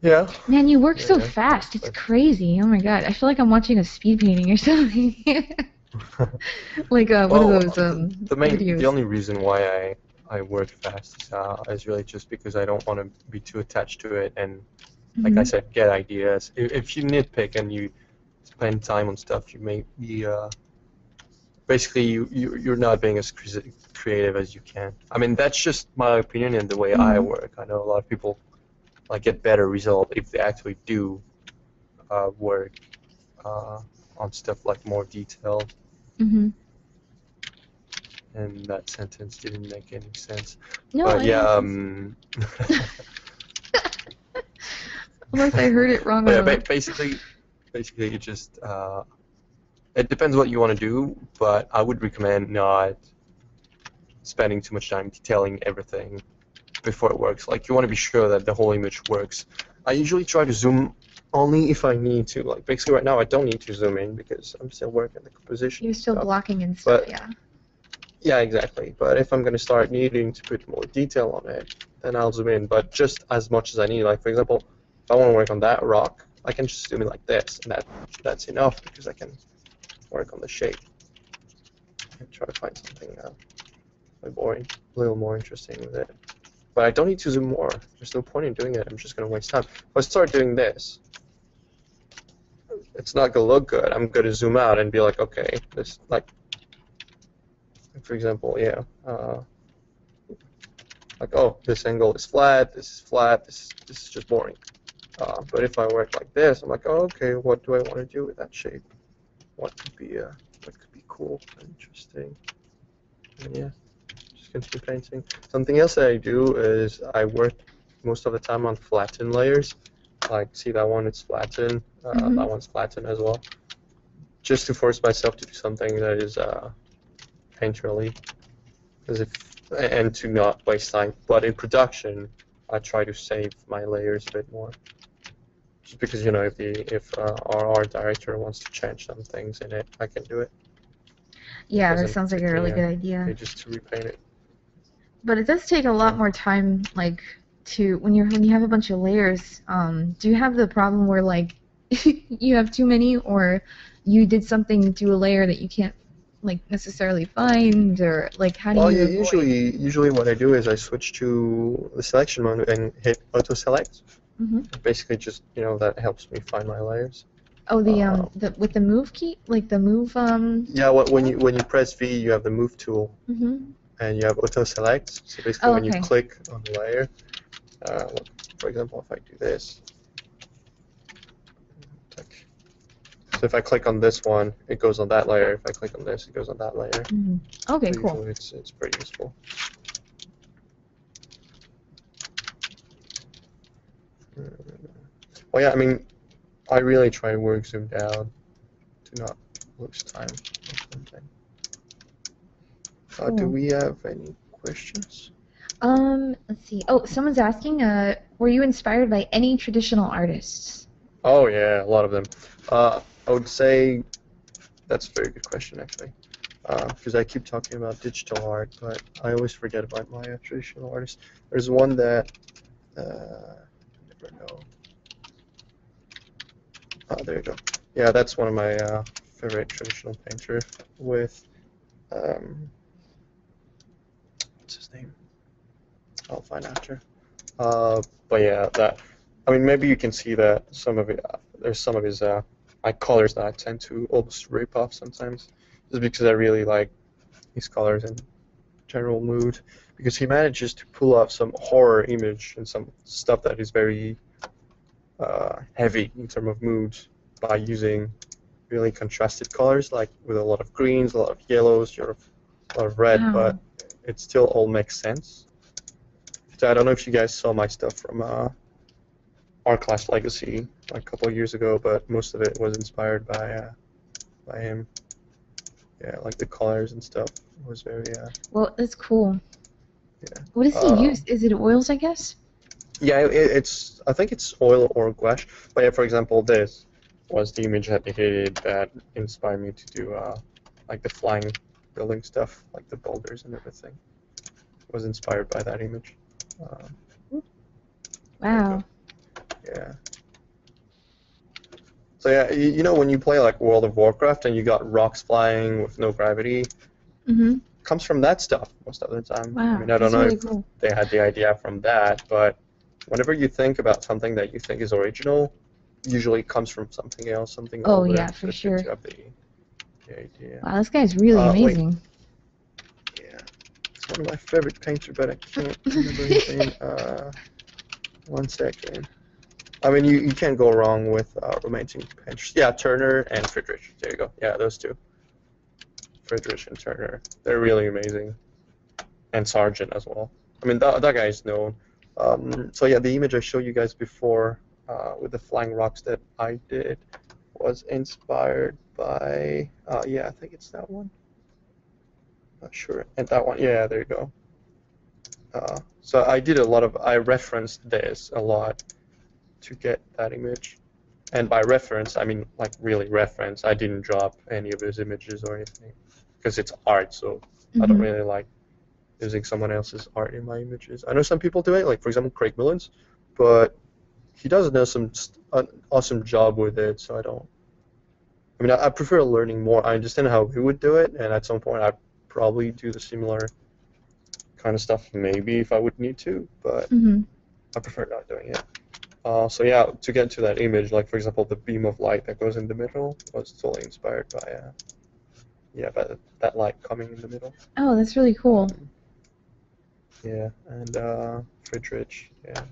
Yeah. Man, you work so Yeah. fast. It's crazy. Oh my god. I feel like I'm watching a speed painting or something. Like one of those videos. The only reason why I work fast is really just because I don't want to be too attached to it, and like I said, get ideas. If you nitpick and you spend time on stuff, you may be basically you're not being as creative as you can. I mean, that's just my opinion and the way I work. I know a lot of people like get better result if they actually do work on stuff like more detailed. Mm-hmm. And that sentence didn't make any sense. No, But yeah, unless I heard it wrong. but yeah, basically, it just it depends what you want to do. But I would recommend not spending too much time detailing everything before it works. Like you want to be sure that the whole image works. I usually try to zoom only if I need to. Like basically right now I don't need to zoom in because I'm still working the composition. You're still stuff. blocking and stuff, But, yeah. Yeah, exactly. But if I'm going to start needing to put more detail on it, then I'll zoom in. But just as much as I need. Like for example, if I want to work on that rock, I can just zoom in like this, and that's enough because I can work on the shape and try to find something a little more interesting with it. But I don't need to zoom more. There's no point in doing it. I'm just going to waste time. If I start doing this, it's not going to look good. I'm going to zoom out and be like, okay, this, like, for example, yeah, like, oh, this angle is flat, this is flat, this is just boring. But if I work like this, I'm like, oh, okay, what do I want to do with that shape? What could be cool and interesting? And yeah, just continue painting. Something else that I do is I work most of the time on flatten layers. Like, see that one, it's flattened. That one's flattened as well. Just to force myself to do something that is painterly, and to not waste time. But in production, I try to save my layers a bit more. Just because, you know, if our art director wants to change some things in it, I can do it. Yeah, that sounds like a really good idea. Just to repaint it. But it does take a lot more time, like, to when you have a bunch of layers. Do you have the problem where like you have too many, or you did something to a layer that you can't like necessarily find, or like how do you? Well, usually what I do is I switch to the selection mode and hit auto select. Basically, just that helps me find my layers. Oh, with the move key, like the move. Yeah, when you press V, you have the move tool, and you have auto select. So basically, when you click on the layer, look, for example, if I do this, so if I click on this one, it goes on that layer. If I click on this, it goes on that layer. Okay, so cool. It's pretty useful. Well, yeah, I mean, I really try to work zoomed down to not lose time or something. Do we have any questions? Let's see. Oh, someone's asking, were you inspired by any traditional artists? Oh, yeah, a lot of them. I would say that's a very good question, actually. Because I keep talking about digital art, but I always forget about my traditional artists. There's one that I never know. Oh, there you go. Yeah, that's one of my favorite traditional painters with, what's his name? I'll find after. But yeah, I mean, maybe you can see that some of it, there's some of his like colors that I tend to almost rip off sometimes, just because I really like his colors and general mood, because he manages to pull off some horror image and some stuff that is very heavy in terms of mood by using really contrasted colors, like with a lot of greens, a lot of yellows, a lot of red, but it still all makes sense. So I don't know if you guys saw my stuff from Art Class Legacy like a couple of years ago, but most of it was inspired by him. Yeah, like the colors and stuff was very. Well, that's cool. Yeah. What does he use? Is it oils, I guess? Yeah, I think it's oil or gouache. But yeah, for example, this was the image that that inspired me to do like the flying building stuff, like the boulders and everything. Was inspired by that image. Wow. Yeah. So yeah, you know when you play like World of Warcraft and you got rocks flying with no gravity, comes from that stuff most of the time. Wow. I mean, I don't know really if cool. they had the idea from that, but whenever you think about something that you think is original, usually it comes from something else, something older. Yeah, for sure. You have the idea. Wow, this guy's really amazing. Wait. Yeah, it's one of my favorite painters, but I can't remember his name. 1 second. I mean, you can't go wrong with romancing painters. Yeah, Turner and Friedrich. There you go. Yeah, those two. Friedrich and Turner. They're really amazing. And Sargent as well. I mean, that guy is known. So yeah, the image I showed you guys before with the flying rocks that I did was inspired by, yeah, I think it's that one. Not sure. And that one, yeah, there you go. So I referenced this a lot to get that image. And by reference, I mean like really reference. I didn't drop any of his images or anything because it's art, so I don't really like using someone else's art in my images. I know some people do it, like for example Craig Millens, but he does an awesome job with it, so I don't. I mean, I prefer learning more. I understand how he would do it, and at some point I'd probably do the similar kind of stuff maybe if I would need to, but I prefer not doing it. So yeah, to get to that image, like for example, the beam of light that goes in the middle was totally inspired by, by that light coming in the middle. Oh, that's really cool. Yeah, and Friedrich, yeah,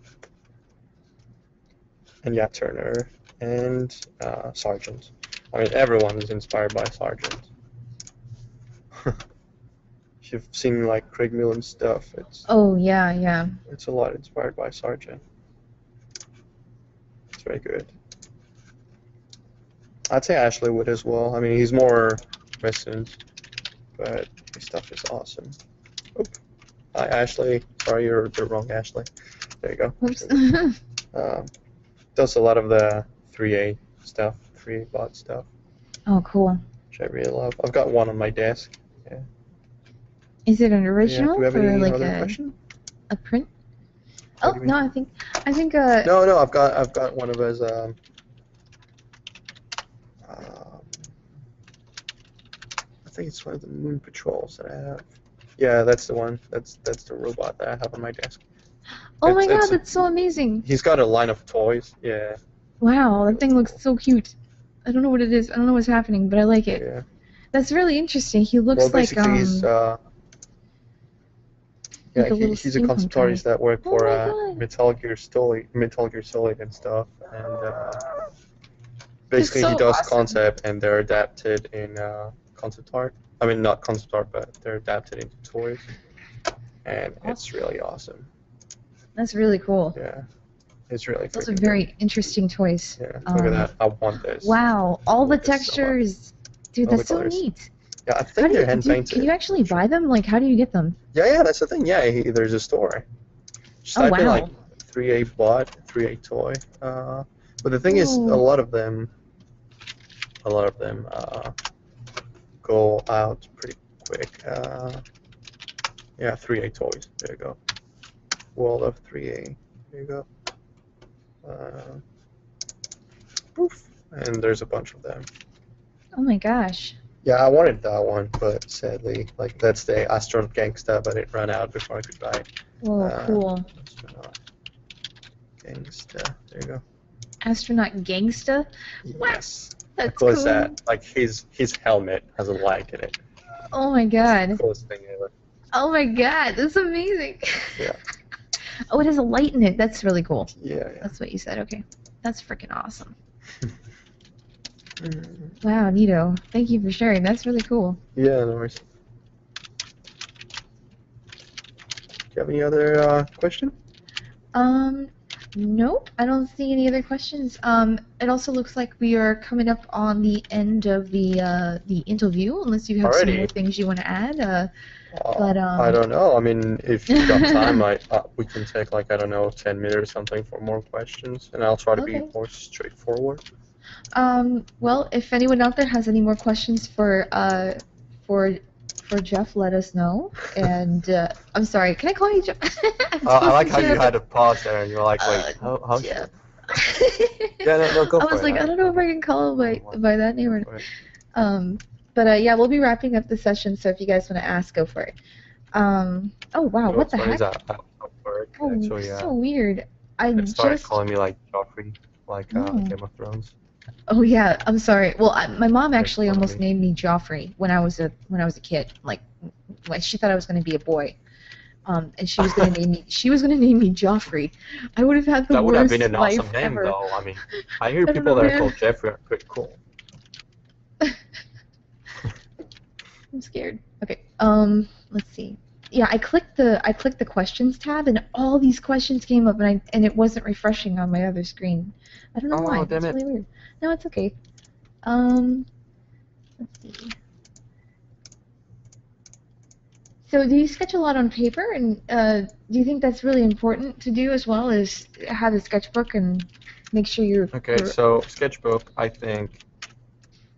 and yeah, Turner and Sargent. I mean, everyone is inspired by Sargent. If you've seen like Craig Millen stuff, it's it's a lot inspired by Sargent. It's very good. I'd say Ashley would as well. I mean, he's more recent, but his stuff is awesome. Oop. Hi, Ashley. Sorry, you're the wrong Ashley. There you go. Oops. Does a lot of the 3A stuff, 3A bot stuff. Oh, cool. Which I really love. I've got one on my desk. Yeah. Is it an original Yeah. Do we have or any like other question? a print? What Oh do you no, mean? I think No, I've got one of his I think it's one of the moon patrols that I have. Yeah, that's the one. That's the robot that I have on my desk. Oh my god, that's so amazing. He's got a line of toys. Yeah. Wow, that thing looks so cute. I don't know what it is. I don't know what's happening, but I like it. Yeah. That's really interesting. He looks Well, basically, he's like a little he's a concept artist that worked for Metal Gear Solid and stuff, and basically so he does awesome. concept, and they're adapted in concept art. I mean, not concept art, but they're adapted into toys, and it's really awesome. That's really cool. Yeah, it's really. Those are very interesting toys. Yeah, look at that. I want this. Wow, all the this so much. textures. Dude, All that's the so colors. neat. Yeah, I think they're hand painted. Can you actually buy them? Like, how do you get them? Yeah, that's the thing. Yeah, there's a store. Just type in like 3A bot, 3A toy. But the thing is, a lot of them go out pretty quick. Yeah, 3A toys. There you go. World of 3A. There you go. Poof. And there's a bunch of them. Oh my gosh. Yeah, I wanted that one, but sadly, like that's the Astronaut Gangsta, but it ran out before I could buy it. Whoa, cool. Astronaut Gangsta. There you go. Astronaut Gangsta? Yes. That's cool. Cool. That? Like his helmet has a light in it. Oh my god. It's the coolest thing ever. Oh my god, that's amazing. Yeah. Oh, it has a light in it. That's really cool. Yeah. That's what you said. Okay. That's freaking awesome. Wow, Nito. Thank you for sharing. That's really cool. Yeah, no worries. Do you have any other question? Nope. I don't see any other questions. It also looks like we are coming up on the end of the interview, unless you have some more things you want to add. But I don't know. I mean, if you got time, we can take like 10 minutes or something for more questions, and I'll try to be more straightforward. Well, if anyone out there has any more questions for Jeff, let us know. And I'm sorry, can I call you Jeff? I like how you had to pause there, and you're like, wait, how Jeff. Yeah, no, go for it. I was like, I don't know if I can call him by that name or not. But yeah, we'll be wrapping up the session, so if you guys want to ask, go for it. Oh wow, what the heck? Oh, so weird. It started calling me like Geoffrey, like Game of Thrones. Oh yeah, I'm sorry. Well, my mom actually almost named me Geoffrey when I was a kid. Like she thought I was going to be a boy, And she was gonna name me Geoffrey. I would have had the That would have been worst an life awesome name, ever. though. I mean, I hear I don't people know, that are man. called Geoffrey are pretty cool. I'm scared. Okay. Let's see. Yeah, I clicked the questions tab, and all these questions came up, and it wasn't refreshing on my other screen. I don't know why. Oh, damn It's it. really weird. No, it's okay. Let's see. So, do you sketch a lot on paper, and do you think that's really important to do as well as have a sketchbook and make sure you're Okay, so sketchbook, I think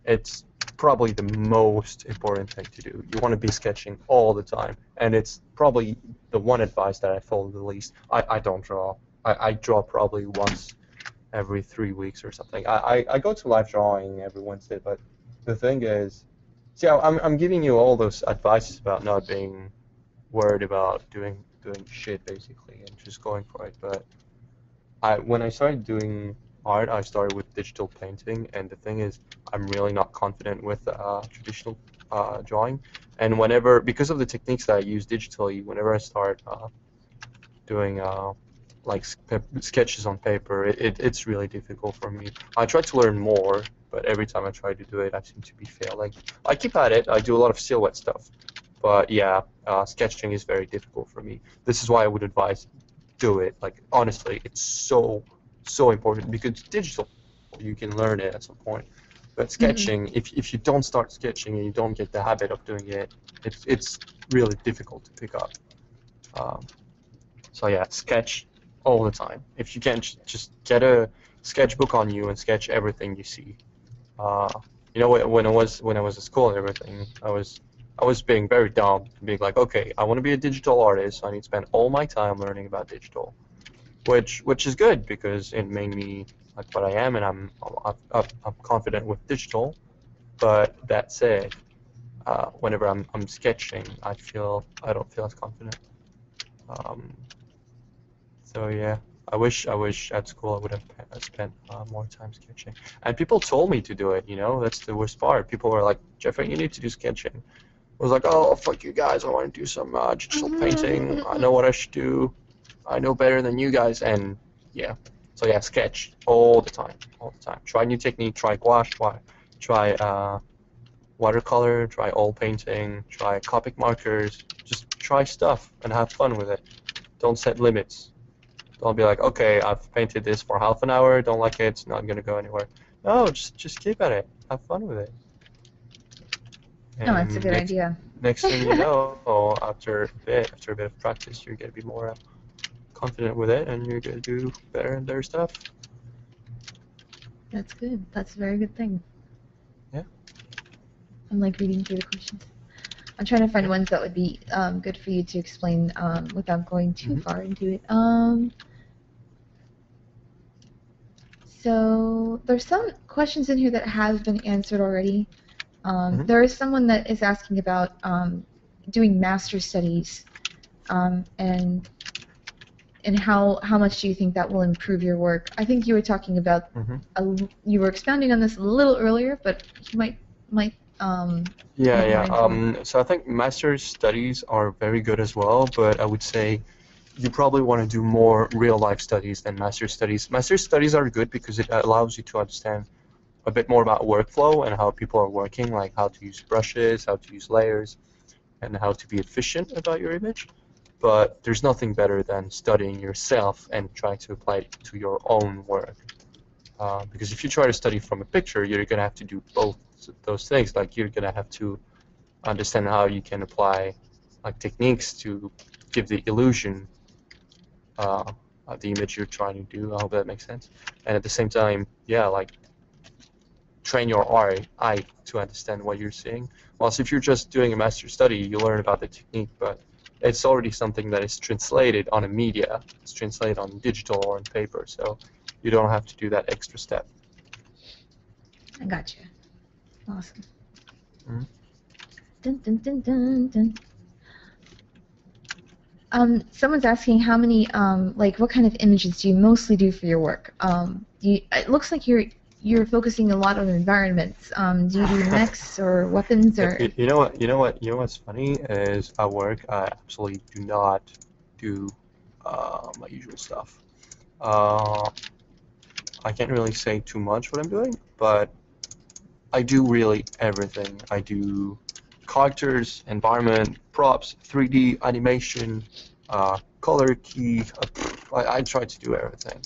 it's probably the most important thing to do. You want to be sketching all the time, and it's probably the one advice that I follow the least. I don't draw. I draw probably once every 3 weeks or something. I go to live drawing every Wednesday, but the thing is, see, I'm giving you all those advices about not being worried about doing shit basically and just going for it. But when I started doing art, I started with digital painting, and the thing is, I'm really not confident with traditional drawing. And because of the techniques that I use digitally, whenever I start doing like sketches on paper, it's really difficult for me. I try to learn more, but every time I try to do it, I seem to be failing. I keep at it. I do a lot of silhouette stuff, but yeah, sketching is very difficult for me. This is why I would advise do it. Like honestly, it's so important because digital, you can learn it at some point. But sketching, if you don't start sketching and you don't get the habit of doing it, it's really difficult to pick up. So yeah, sketch all the time. If you can, just get a sketchbook on you and sketch everything you see. You know, when I was at school and everything, I was being very dumb, being like, okay, I want to be a digital artist, so I need to spend all my time learning about digital, which is good because it made me like what I am, and I'm confident with digital. But that said, whenever I'm sketching, I don't feel as confident. Um, So yeah, I wish at school I would have spent more time sketching. And people told me to do it. You know, that's the worst part. People were like, Jeffrey, you need to do sketching. I was like, oh fuck you guys, I want to do some digital painting. I know what I should do. I know better than you guys. And yeah, so yeah, sketch all the time, all the time. Try new technique. Try gouache. Try watercolor. Try oil painting. Try Copic markers. Just try stuff and have fun with it. Don't set limits. Don't be like, okay, I've painted this for half an hour, don't like it, it's not going to go anywhere. No, just keep at it. Have fun with it. And No, that's a good idea. Next thing you know, after a bit of practice, you're going to be more confident with it, and you're going to do better and better stuff. That's good. That's a very good thing. Yeah. I'm like reading through the questions. I'm trying to find ones that would be good for you to explain without going too far into it. So there's some questions in here that have been answered already. There is someone that is asking about doing master studies and how much do you think that will improve your work? I think you were talking about you were expounding on this a little earlier, but you might So I think master's studies are very good as well, but I would say you probably want to do more real-life studies than master's studies. Master's studies are good because it allows you to understand a bit more about workflow and how people are working, like how to use brushes, how to use layers, and how to be efficient about your image. But there's nothing better than studying yourself and trying to apply it to your own work. Because if you try to study from a picture, you're going to have to do both those things. Like you're going to have to understand how you can apply like techniques to give the illusion of the image you're trying to do. I hope that makes sense. And at the same time, yeah, like train your eye to understand what you're seeing. Whilst if you're just doing a master study, you learn about the technique, but it's already something that is translated on a media. It's translated on digital or on paper, so you don't have to do that extra step. I gotcha. Awesome. Dun, dun, dun, dun, dun. Someone's asking how many, like, what kind of images do you mostly do for your work? It looks like you're you're focusing a lot on environments. Do you do mechs or weapons or? What's funny is at work I absolutely do not do my usual stuff. I can't really say too much what I'm doing, but I do really everything. I do characters, environment, props, 3D, animation, color key. I try to do everything.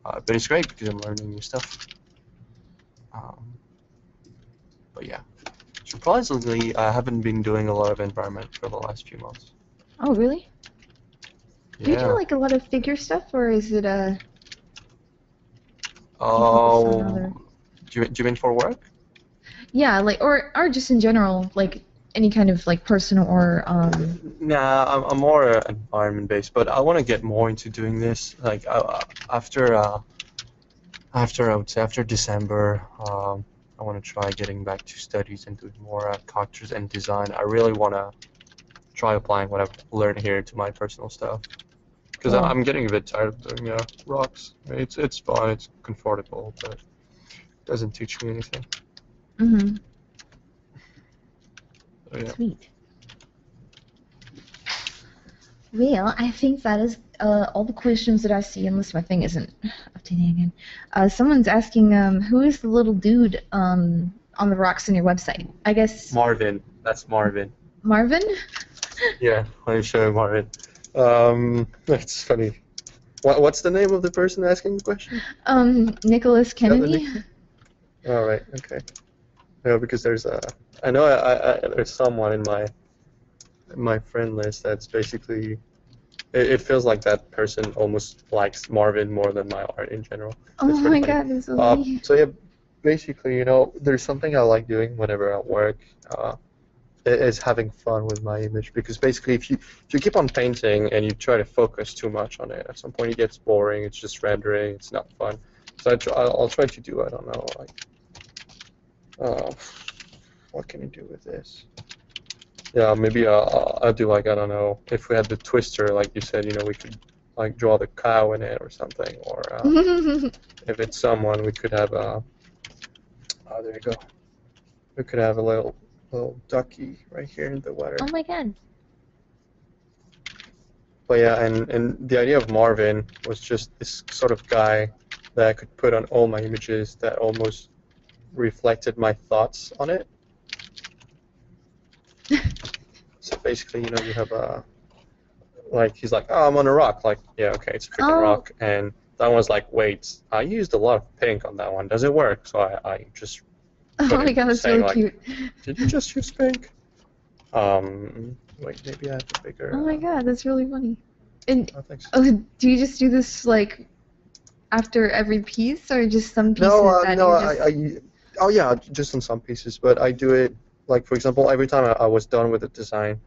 But it's great because I'm learning new stuff. But yeah, surprisingly, I haven't been doing a lot of environment for the last few months. Oh, really? Do you do Yeah. like a lot of figure stuff, or is it do you focus on other? Do you mean for work? Yeah, like or just in general, like any kind of like personal or Nah, I'm more environment based, but I want to get more into doing this. Like after I would say after December, I want to try getting back to studies and doing more characters and design. I really want to try applying what I've learned here to my personal stuff. Because Cool. I'm getting a bit tired of doing rocks. I mean, it's fun, it's comfortable, but it doesn't teach me anything. Mm-hmm. So, yeah. Sweet. Well, I think that is all the questions that I see, unless my thing isn't updating again. Someone's asking, who is the little dude on the rocks in your website? I guess Marvin. That's Marvin. Marvin? Yeah, let me show you Marvin. That's funny. What's the name of the person asking the question? Nicholas Kennedy. All right. Okay. No, because there's I know there's someone in my friend list that's basically. It feels like that person almost likes Marvin more than my art in general. Oh It's my pretty funny. God, that's so funny. So yeah, basically, there's something I like doing whenever at work. Is having fun with my image, because basically if you keep on painting and you try to focus too much on it, at some point it gets boring. It's just rendering. It's not fun. So I'll try to do, I don't know, like what can you do with this? Yeah, maybe I'll do, like, I don't know, if we had the twister, like you said, we could like draw the cow in it or something, or if it's someone, we could have oh, there you go. We could have a little ducky right here in the water. Oh my God. But yeah, and the idea of Marvin was just this sort of guy that I could put on all my images that almost reflected my thoughts on it. So basically, you have like, he's like, oh, I'm on a rock. Like, yeah, okay, it's a freaking rock. And that one's like, wait, I used a lot of pink on that one. Does it work? So I just Oh my God, that's really like, cute. Did you just use pink? Wait, maybe I have a bigger. Oh my God, that's really funny. And thanks. do you just do this like after every piece, or just some pieces? Oh yeah, just on some pieces. But I do it, like, for example, every time I was done with the design,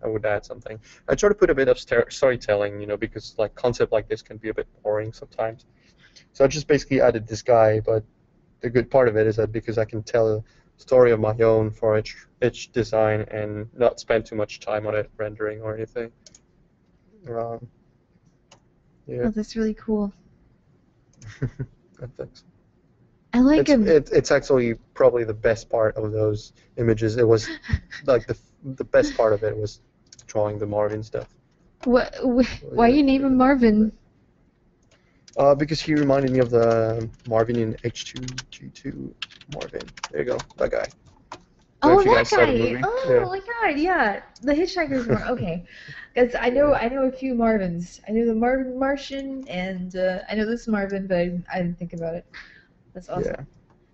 I would add something. I try to put a bit of storytelling, because like concept like this can be a bit boring sometimes. So I just basically added this guy, but the good part of it is that because I can tell a story of my own for each design and not spend too much time on it rendering or anything. Yeah. Oh, that's really cool. Thanks. I like it's actually probably the best part of those images. It was like the best part of it was drawing the Marvin stuff. Why you name him Marvin? Because he reminded me of the Marvin in H2G2 Marvin. There you go, that guy. Oh, that guy! Oh my God, yeah, the Hitchhiker's Marvin. Okay, because I know a few Marvins. I know the Marvin Martian, and I know this Marvin, but I didn't think about it. That's awesome.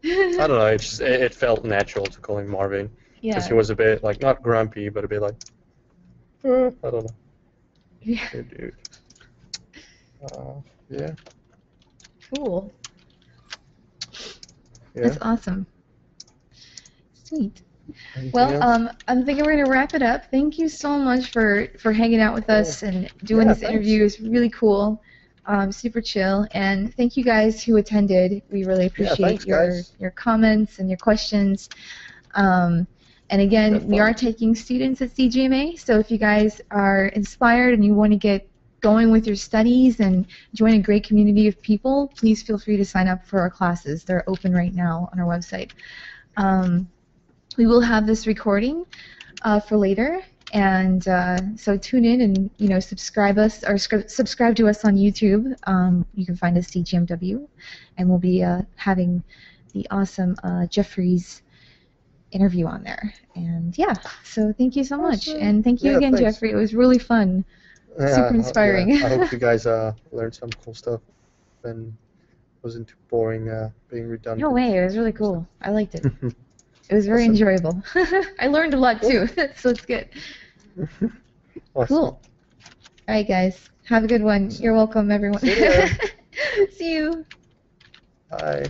Yeah. I don't know. It felt natural to call him Marvin. Yeah. Because he was a bit like, not grumpy, but a bit like, I don't know. Yeah. Good dude. Yeah. Cool. Yeah. That's awesome. Sweet. Anything Well, else? I'm thinking we're gonna wrap it up. Thank you so much for hanging out with us and doing this interview. It's really cool. Super chill, and thank you guys who attended. We really appreciate your comments and your questions. And again, we are taking students at CGMA, so if you guys are inspired and you want to going with your studies and join a great community of people, please feel free to sign up for our classes. They're open right now on our website. We will have this recording for later, and so tune in and subscribe to us on YouTube. You can find us CGMW, and we'll be having the awesome Geoffrey's interview on there. And yeah, so thank you so much, and thank you again, thanks. Geoffrey. It was really fun, super inspiring. I hope you guys learned some cool stuff and wasn't too boring being redundant. No way, it was really cool. I liked it. It was very enjoyable. I learned a lot too, so it's good. Awesome. Cool. All right, guys. Have a good one. You're welcome, everyone. See ya. See you. Bye.